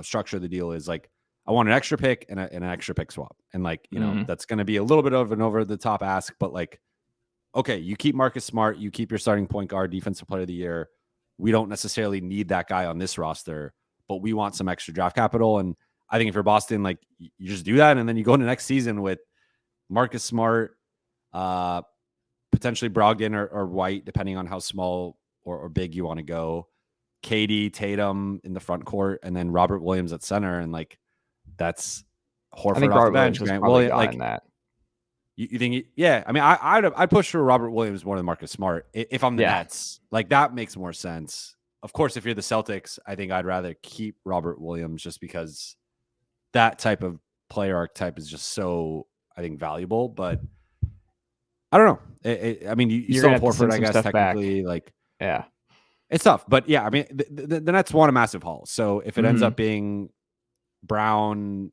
structure of the deal is, like I want an extra pick and an extra pick swap. And like, that's going to be a little bit of an over the top ask, but like, okay, you keep Marcus Smart, you keep your starting point guard, defensive player of the year. We don't necessarily need that guy on this roster, but we want some extra draft capital. And I think if you're Boston, like you just do that. And then you go into next season with Marcus Smart, potentially Brogdon or White, depending on how small or big you want to go, KD, Tatum in the front court, and then Robert Williams at center. And like, that's Horford
I think
off
Robert
the bench.
Williams was probably like in that.
You think? Yeah, I mean, I'd push for Robert Williams more than Marcus Smart if I'm the Nets. Like that makes more sense. Of course, if you're the Celtics, I think I'd rather keep Robert Williams just because that type of player archetype is just so, I think, valuable. But I don't know. I mean, you still have Horford, I guess, technically. Back. Like,
yeah,
it's tough. But yeah, I mean, the Nets want a massive haul. So if it ends up being Brown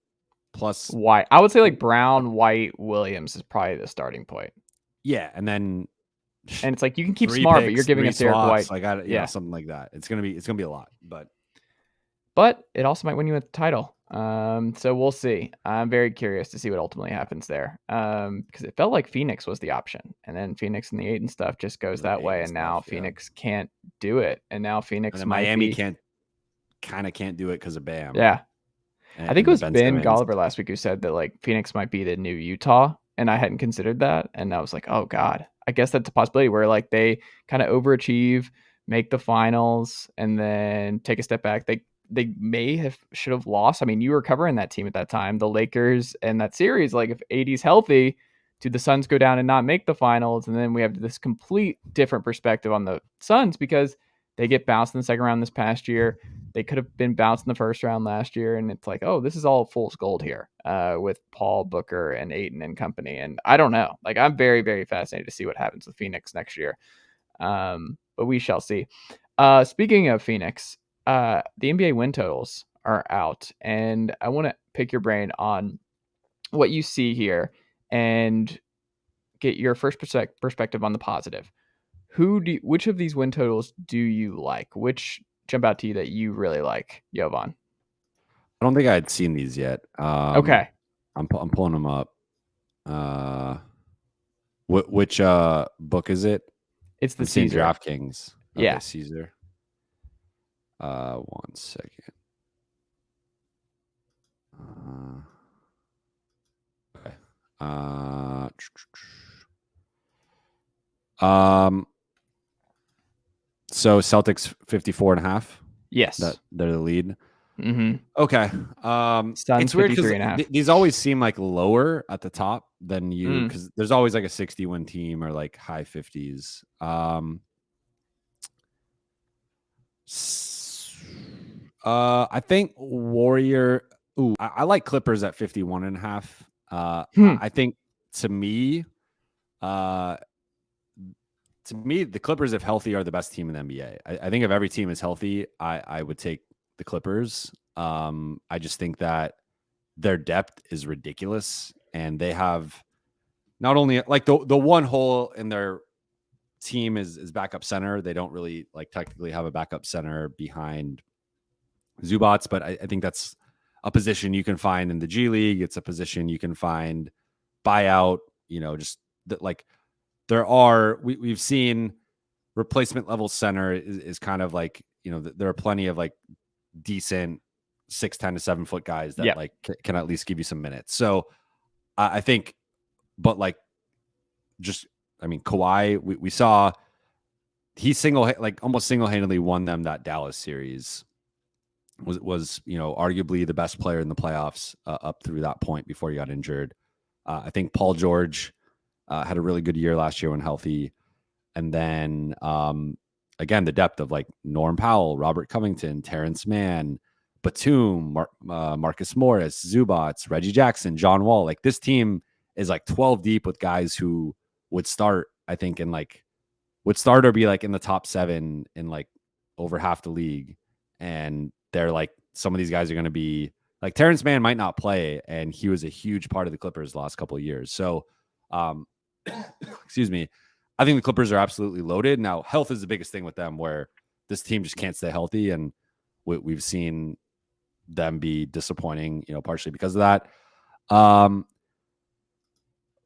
plus
White, I would say like Brown, White, Williams is probably the starting point.
Yeah, and
it's like you can keep Smart, but you're giving us Derek White,
like something like that. It's gonna be a lot,
but it also might win you a title. So we'll see. I'm very curious to see what ultimately happens there. Because it felt like Phoenix was the option, and then Phoenix and the 8 and stuff just goes that way, and now Phoenix can't do it, and now Phoenix
Miami can't do it because of Bam.
Yeah. I think it was Ben Golliver last week who said that like Phoenix might be the new Utah, and I hadn't considered that, and I was like, oh god, I guess that's a possibility where like they kind of overachieve, make the finals, and then take a step back. They should have lost. I mean, you were covering that team at that time, the Lakers, and that series. Like if AD's healthy, do the Suns go down and not make the finals? And then we have this complete different perspective on the Suns because they get bounced in the second round this past year. They could have been bounced in the first round last year. And it's like, oh, this is all fool's gold here with Paul, Booker, and Ayton and company. And I don't know. Like, I'm very, very fascinated to see what happens with Phoenix next year. But we shall see. Speaking of Phoenix, the NBA win totals are out. And I want to pick your brain on what you see here and get your first perspective on the positive. Which of these win totals do you like? Which jump out to you that you really like, Jovan?
I don't think I had seen these yet.
Okay.
I'm pulling them up. Which book is it?
It's the Caesar.
DraftKings. Okay,
yeah.
Caesar. 1 second. Okay. So Celtics 54.5.
Yes.
They're the lead.
Mm-hmm.
Okay.
Suns
it's weird
53.5.
these always seem like lower at the top than you, because there's always like a 60-win team or like high 50s. I think Warrior. Ooh, I like Clippers at 51.5. I think to me, uh, the Clippers, if healthy, are the best team in the NBA. I think if every team is healthy, I would take the Clippers. I just think that their depth is ridiculous, and they have not only like the one hole in their team is backup center. They don't really like technically have a backup center behind Zubats, but I think that's a position you can find in the G League. It's a position you can find buyout. Just that like we've seen replacement level center is kind of like, there are plenty of like decent 6'10" to 7 foot guys that like can at least give you some minutes. So I think, but like Kawhi, we saw he almost single-handedly won them that Dallas series. Was arguably the best player in the playoffs up through that point before he got injured. I think Paul George had a really good year last year when healthy. And then again, the depth of like Norm Powell, Robert Covington, Terrence Mann, Batum, Marcus Morris, Zubats, Reggie Jackson, John Wall. Like this team is like 12 deep with guys who would start, I think, would start or be like in the top 7 in like over half the league. And they're like, some of these guys are going to be like Terrence Mann might not play, and he was a huge part of the Clippers the last couple of years. So, excuse me. I think the Clippers are absolutely loaded. Now, health is the biggest thing with them, where this team just can't stay healthy, and we've seen them be disappointing, partially because of that.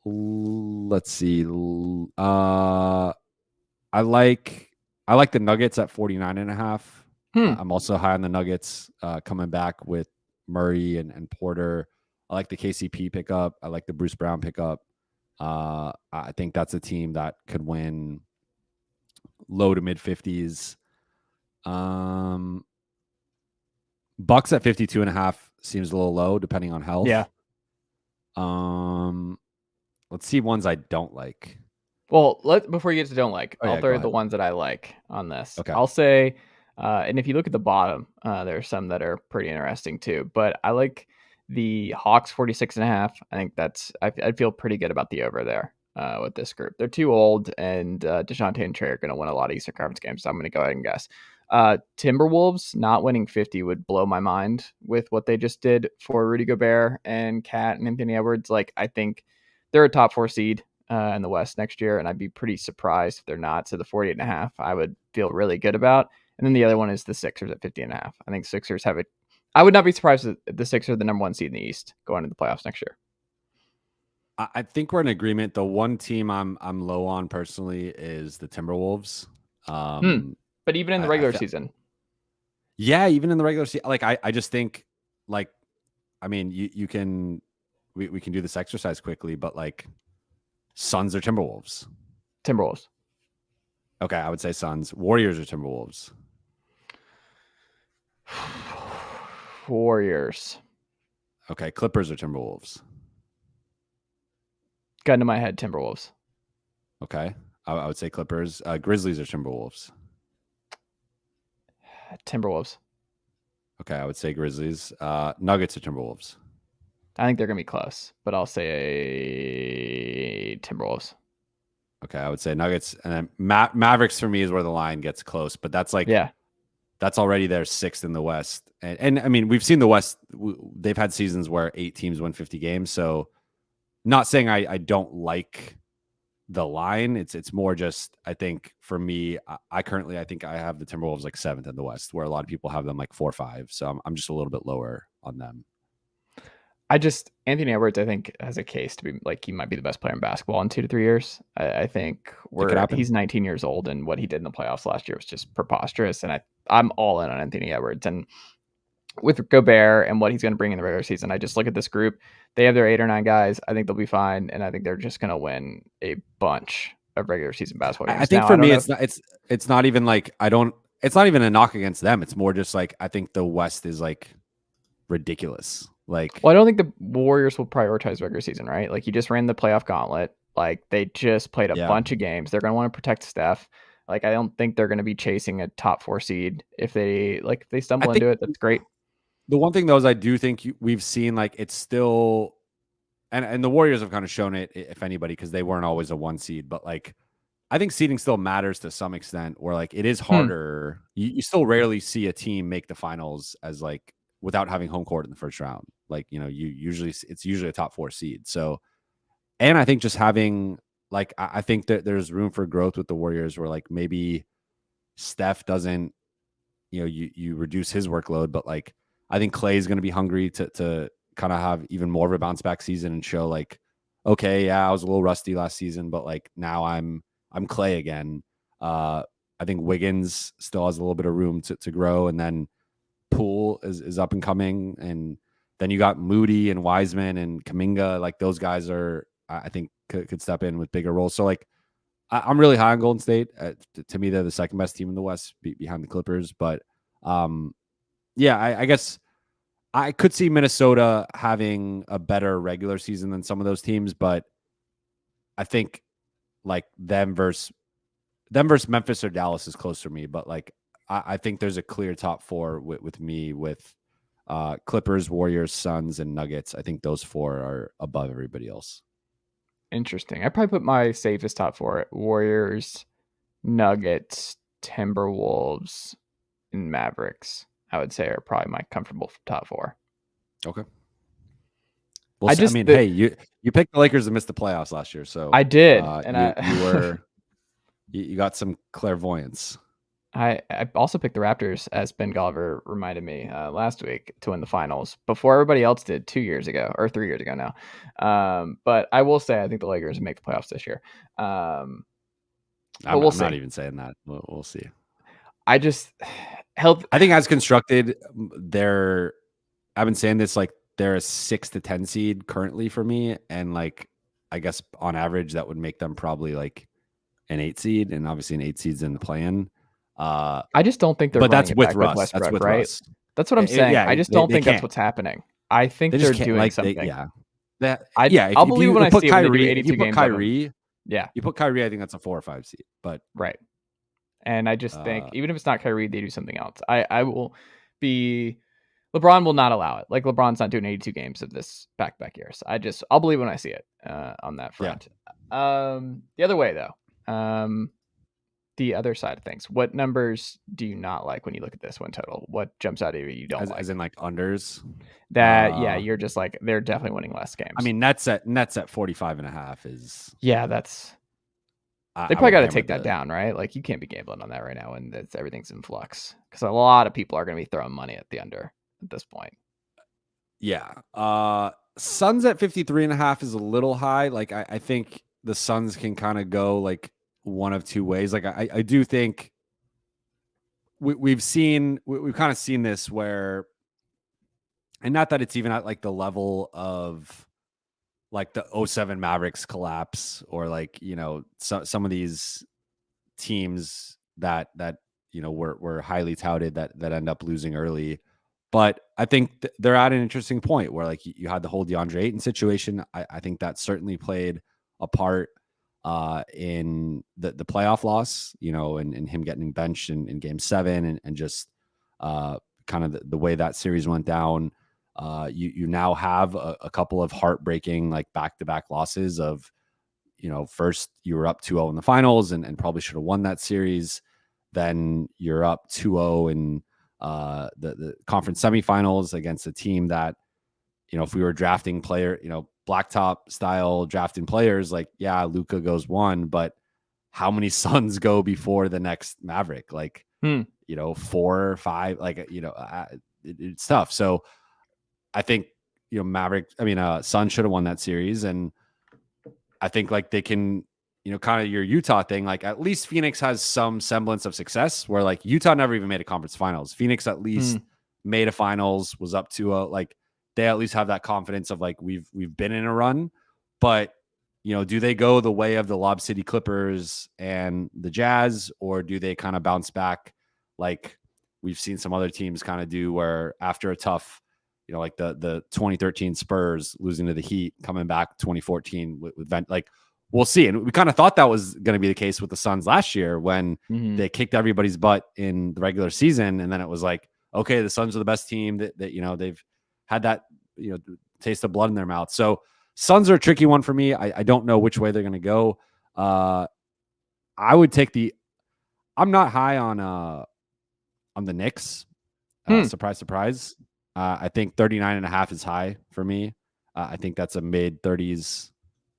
Let's see. I like the Nuggets at 49.5. I'm also high on the Nuggets coming back with Murray and Porter. I like the KCP pickup. I like the Bruce Brown pickup. I think that's a team that could win low to mid 50s. Bucks at 52.5 seems a little low depending on health.
Yeah.
Let's see ones I don't like.
Well, before you get to don't like, I'll throw the ones that I like on this.
Okay.
I'll say, and if you look at the bottom, there are some that are pretty interesting too. But I like the Hawks 46.5. I think I'd feel pretty good about the over there with this group. They're too old, and DeJounte and Trey are going to win a lot of Eastern Conference games. So I'm going to go ahead and guess. Timberwolves not winning 50 would blow my mind with what they just did for Rudy Gobert and Cat and Anthony Edwards. Like, I think they're a top 4 seed in the West next year, and I'd be pretty surprised if they're not. So the 48.5, I would feel really good about. And then the other one is the Sixers at 50.5. I think Sixers have it. I would not be surprised if the Sixers are the number 1 seed in the East going into the playoffs next year.
I think we're in agreement. The one team I'm low on personally is the Timberwolves.
But even in the regular season.
Yeah, even in the regular season. Like I just think like, I mean, we can do this exercise quickly, but like Suns or Timberwolves?
Timberwolves.
Okay, I would say Suns. Warriors or Timberwolves?
Warriors.
Okay, Clippers or Timberwolves?
Gun to my head, Timberwolves.
Okay, I would say Clippers. Grizzlies or Timberwolves?
Timberwolves.
Okay, I would say Grizzlies. Nuggets or Timberwolves?
I think they're going to be close, but I'll say Timberwolves.
Okay, I would say Nuggets. And then Mavericks for me is where the line gets close, but that's like, that's already their 6th in the West. And I mean, we've seen the West, they've had seasons where 8 teams win 50 games. So not saying I don't like the line. It's more just, I think for me, I think I have the Timberwolves like 7th in the West, where a lot of people have them like 4 or 5. So I'm just a little bit lower on them.
Anthony Edwards, I think, has a case to be like, he might be the best player in basketball in 2 to 3 years. I think he's 19 years old, and what he did in the playoffs last year was just preposterous. And I'm all in on Anthony Edwards. And with Gobert and what he's going to bring in the regular season, I just look at this group. They have their 8 or 9 guys. I think they'll be fine, and I think they're just going to win a bunch of regular season basketball games.
I think for me, it's not even like it's not even a knock against them. It's more just like, I think the West is like ridiculous. Like,
Well, I don't think the Warriors will prioritize regular season, right? Like, you just ran the playoff gauntlet. Like, they just played a
yeah,
bunch of games. They're going to want to protect Steph. Like, I don't think they're going to be chasing a top 4 seed. If they
I
stumble
think
into it, that's great.
the one thing though is I do think we've seen like it's still, and the Warriors have kind of shown it, if anybody, because they weren't always a 1 seed, but like I think seeding still matters to some extent, where like it is
Hmm.
harder. You still rarely see a team make the finals as like without having home court in the first round. Like, it's usually a top 4 seed. So, and I think just having like, I think that there's room for growth with the Warriors where like maybe Steph doesn't, you reduce his workload, but like I think Clay is going to be hungry to kind of have even more of a bounce back season and show like, okay, yeah, I was a little rusty last season, but like now I'm Clay again. I think Wiggins still has a little bit of room to grow, and then Poole is up and coming, and then you got Moody and Wiseman and Kuminga. Like those guys are, I think, could step in with bigger roles. So like I'm really high on Golden State. To me, they're the second best team in the West, behind the Clippers. But yeah, I guess I could see Minnesota having a better regular season than some of those teams. But I think like them versus Memphis or Dallas is close for me. But like I think there's a clear top 4 with me with Clippers, Warriors, Suns, and Nuggets. I think those 4 are above everybody else.
Interesting. I probably put my safest top 4 at Warriors, Nuggets, Timberwolves, and Mavericks. I would say are probably my comfortable top 4.
Okay. Well, I mean, hey, you picked the Lakers to miss the playoffs last year, so
I did, and
you got some clairvoyance.
I also picked the Raptors, as Ben Golliver reminded me last week, to win the finals before everybody else did 2 years ago or 3 years ago now. But I will say I think the Lakers make the playoffs this year. But we'll
I'm
see.
not even saying that. We'll see.
I just health.
I think as constructed, I've been saying this, like they're a 6 to 10 seed currently for me, and like I guess on average that would make them probably like an 8 seed, and obviously an 8 seed's in the play-in.
I just don't think they're
But
running
that's
it
with
back with
Russ. That's
Westbrook,
with
right?
Russ.
That's what I'm saying. I just don't
they
think that's
can't.
what's happening. I think
They
they're
just can't.
doing
Like
something. I'll
if
believe
you
when I
put
see it when they do
Kyrie,
82 games of them. Yeah,
you put Kyrie, I think that's a 4 or 5 seed. But
right. And I just think even if it's not Kyrie, they do something else. I will be. LeBron will not allow it. Like LeBron's not doing 82 games of this back-to-back years. I'll believe when I see it on that front. The other way though, the other side of things. What numbers do you not like when you look at this one total? What jumps out at you don't like?
as in like unders.
Yeah, you're just like they're definitely winning less games.
I mean, nets at 45.5 is.
Yeah, that's. They
I
probably
would
got to
hammer
take that down, right? Like you can't be gambling on that right now, and everything's in flux because a lot of people are going to be throwing money at the under at this point.
Yeah. Suns at 53.5 is a little high. Like I think the Suns can kind of go like one of two ways. Like I do think we've kind of seen this where, and not that it's even at like the level of like the '07 Mavericks collapse, or like, some of these teams that were highly touted that end up losing early. But I think they're at an interesting point where like you had the whole DeAndre Ayton situation. I think that certainly played a part in the playoff loss, and him getting benched in game 7, and just kind of the way that series went down. You now have a couple of heartbreaking like back-to-back losses of, first you were up 2-0 in the finals and probably should have won that series. Then you're up 2-0 in the conference semifinals against a team that, if we were drafting blacktop style drafting players, like, yeah, Luka goes 1, but how many Suns go before the next Maverick? Like, 4 or 5, like, it's tough. So I think, Suns should have won that series. And I think like they can, kind of your Utah thing, like at least Phoenix has some semblance of success where like Utah never even made a conference finals. Phoenix at least made a finals, was up to like they at least have that confidence of like, we've been in a run. But, do they go the way of the Lob City Clippers and the Jazz, or do they kind of bounce back like we've seen some other teams kind of do, where after a tough like the 2013 Spurs losing to the Heat, coming back 2014 with like we'll see. And we kind of thought that was going to be the case with the Suns last year when they kicked everybody's butt in the regular season, and then it was like, okay, the Suns are the best team that they've had that taste of blood in their mouth. So Suns are a tricky one for me. I don't know which way they're going to go. I would take I'm not high on the Knicks. Surprise, surprise. I think 39.5 is high for me. I think that's a mid 30s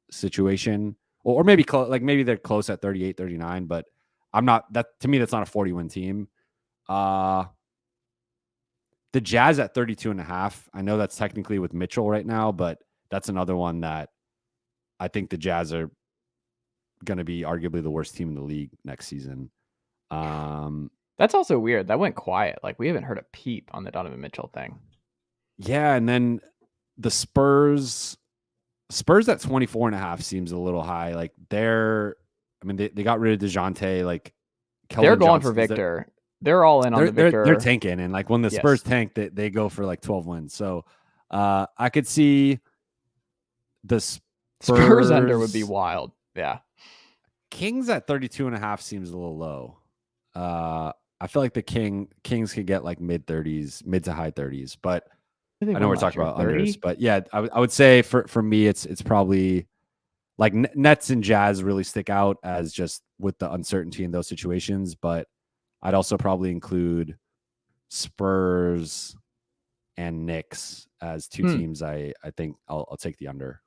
situation, or maybe maybe they're close at 38, 39, but I'm not that. To me, that's not a 40-win team. The Jazz at 32.5. I know that's technically with Mitchell right now, but that's another one that I think the Jazz are going to be arguably the worst team in the league next season.
That's also weird. That went quiet. Like, we haven't heard a peep on the Donovan Mitchell thing.
Yeah, and then the Spurs at 24.5 seems a little high. Like they got rid of DeJounte. Like
they're going for Victor. They're all in on the Victor.
They're tanking, and like when the Spurs tank, they go for like 12 wins. So I could see the
Spurs under would be wild. Yeah.
Kings at 32.5 seems a little low. I feel like the Kings could get like mid 30s, mid to high 30s, but I know we're talking about 30? Unders, but yeah, I would say for me, it's probably like Nets and Jazz really stick out as just with the uncertainty in those situations. But I'd also probably include Spurs and Knicks as two teams. I think I'll take the under.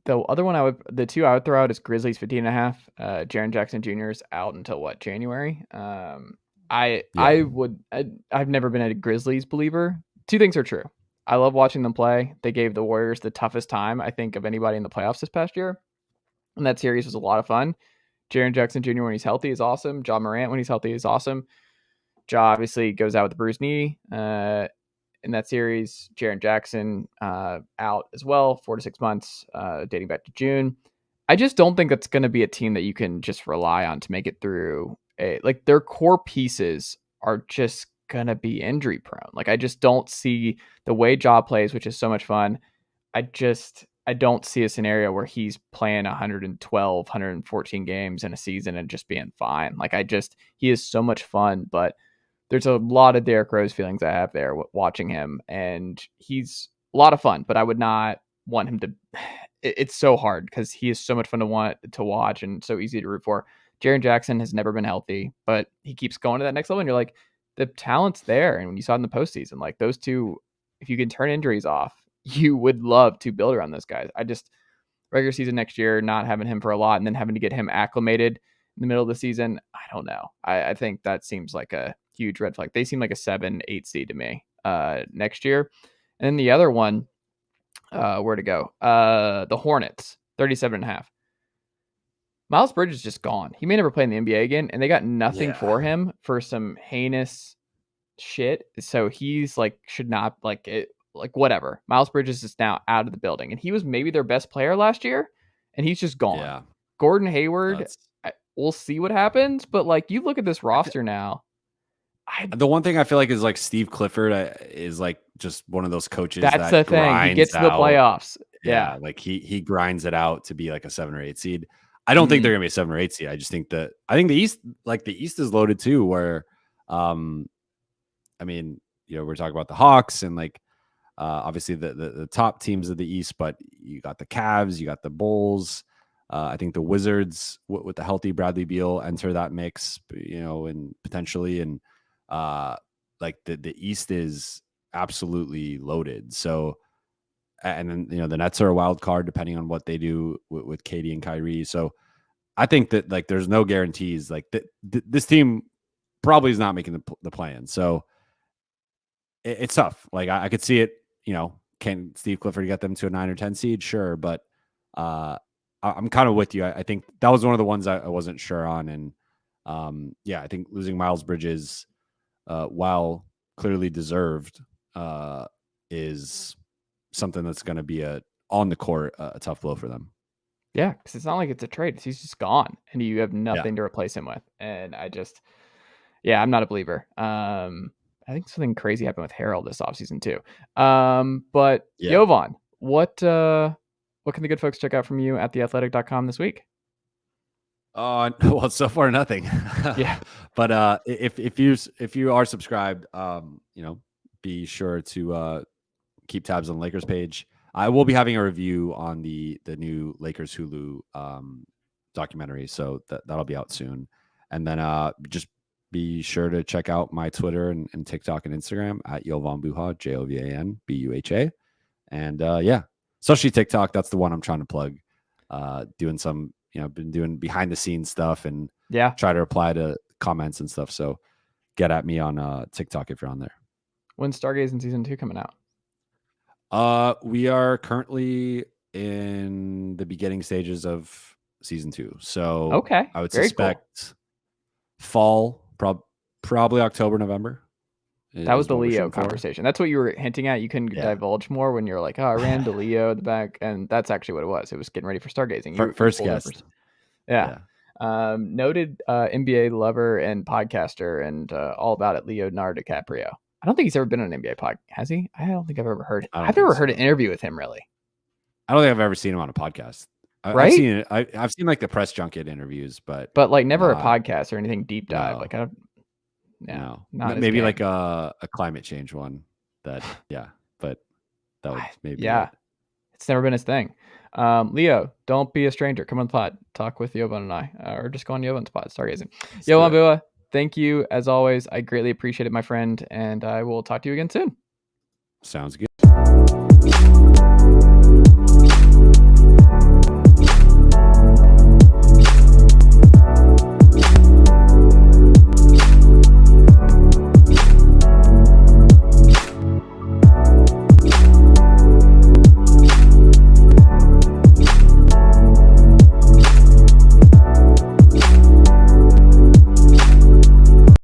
The other one the two I would throw out is Grizzlies 15.5. Jaren Jackson Jr. is out until what, January? I've never been a Grizzlies believer. Two things are true. I love watching them play. They gave the Warriors the toughest time, I think, of anybody in the playoffs this past year. And that series was a lot of fun. Jaren Jackson Jr. when he's healthy is awesome. Ja Morant when he's healthy is awesome. Ja obviously goes out with a bruised knee in that series. Jaren Jackson out as well, 4 to 6 months, dating back to June. I just don't think that's going to be a team that you can just rely on to make it through. Their core pieces are just going to be injury prone. Like, I just don't see the way Ja plays, which is so much fun. I don't see a scenario where he's playing 112, 114 games in a season and just being fine. Like, he is so much fun, but there's a lot of Derrick Rose feelings I have there watching him, and he's a lot of fun, but I would not want him to. It's so hard because he is so much fun to want to watch and so easy to root for. Jaren Jackson has never been healthy, but he keeps going to that next level, and you're like, the talent's there. And when you saw it in the postseason, like those two, if you can turn injuries off, you would love to build around those guys. Regular season next year, not having him for a lot and then having to get him acclimated in the middle of the season, I don't know. I think that seems like a huge red flag. They seem like a 7-8 seed to me next year. And then the other one, where to go? The Hornets, 37.5. Miles Bridges is just gone. He may never play in the NBA again, and they got nothing for him for some heinous shit. So he's like, should not like it. Like, whatever. Miles Bridges is now out of the building, and he was maybe their best player last year, and he's just gone. Yeah. Gordon Hayward, we'll see what happens, but like, you look at this roster now.
The one thing I feel like is like Steve Clifford is like just one of those coaches.
That's the thing. He gets to the playoffs. Yeah.
Like he grinds it out to be like a 7 or 8 seed. I don't think they're gonna be a 7 or 8 seed. I just think the East, like the East is loaded too, where I mean, we're talking about the Hawks and like obviously the top teams of the East, but you got the Cavs, you got the Bulls. I think the Wizards with the healthy Bradley Beal enter that mix, and potentially, and like the East is absolutely loaded. So, and then the Nets are a wild card depending on what they do with Katie and Kyrie. So, I think that like there's no guarantees. Like this team probably is not making the plan. So it's tough. Like I could see it. Can Steve Clifford get them to a 9 or 10 seed? Sure, but I'm kind of with you. I think that was one of the ones I wasn't sure on, and I think losing Miles Bridges, while clearly deserved, is something that's going to be on the court a tough blow for them.
Yeah, because it's not like it's a trade. He's just gone, and you have nothing to replace him with. And I'm not a believer. I think something crazy happened with Harold this offseason too. But
Yeah.
Jovan, what can the good folks check out from you at theathletic.com this week?
Well, so far nothing.
Yeah.
But if you are subscribed, be sure to keep tabs on the Lakers page. I will be having a review on the new Lakers Hulu documentary, so that'll be out soon. And then just be sure to check out my Twitter and TikTok and Instagram at Jovan Buha, Jovan Buha. And especially TikTok. That's the one I'm trying to plug. Doing some, been doing behind the scenes stuff and try to reply to comments and stuff. So get at me on TikTok if you're on there.
When's Stargazing season 2 coming out?
We are currently in the beginning stages of season 2. So
okay,
I would suspect fall, probably October, November.
That was the Leo conversation. That's what you were hinting at. You couldn't divulge more when you're like, oh, I ran to Leo at the back. And that's actually what it was. It was getting ready for Stargazing.
First guest.
Yeah. Noted NBA lover and podcaster and all about it, Leonardo DiCaprio. I don't think he's ever been on an NBA podcast. Has he? I don't think I've ever heard. I've never heard an interview with him, really.
I don't think I've ever seen him on a podcast.
Right?
I've seen like the press junket interviews, but
like never a podcast or anything deep dive.
No.
Like I don't.
Yeah, no. Maybe like a climate change one. But that would maybe
it's never been his thing. Leo, don't be a stranger. Come on the pod. Talk with Jovan and I, or just go on Jovan's pod. Stargazing. Jovan Buha, thank you as always. I greatly appreciate it, my friend, and I will talk to you again soon.
Sounds good.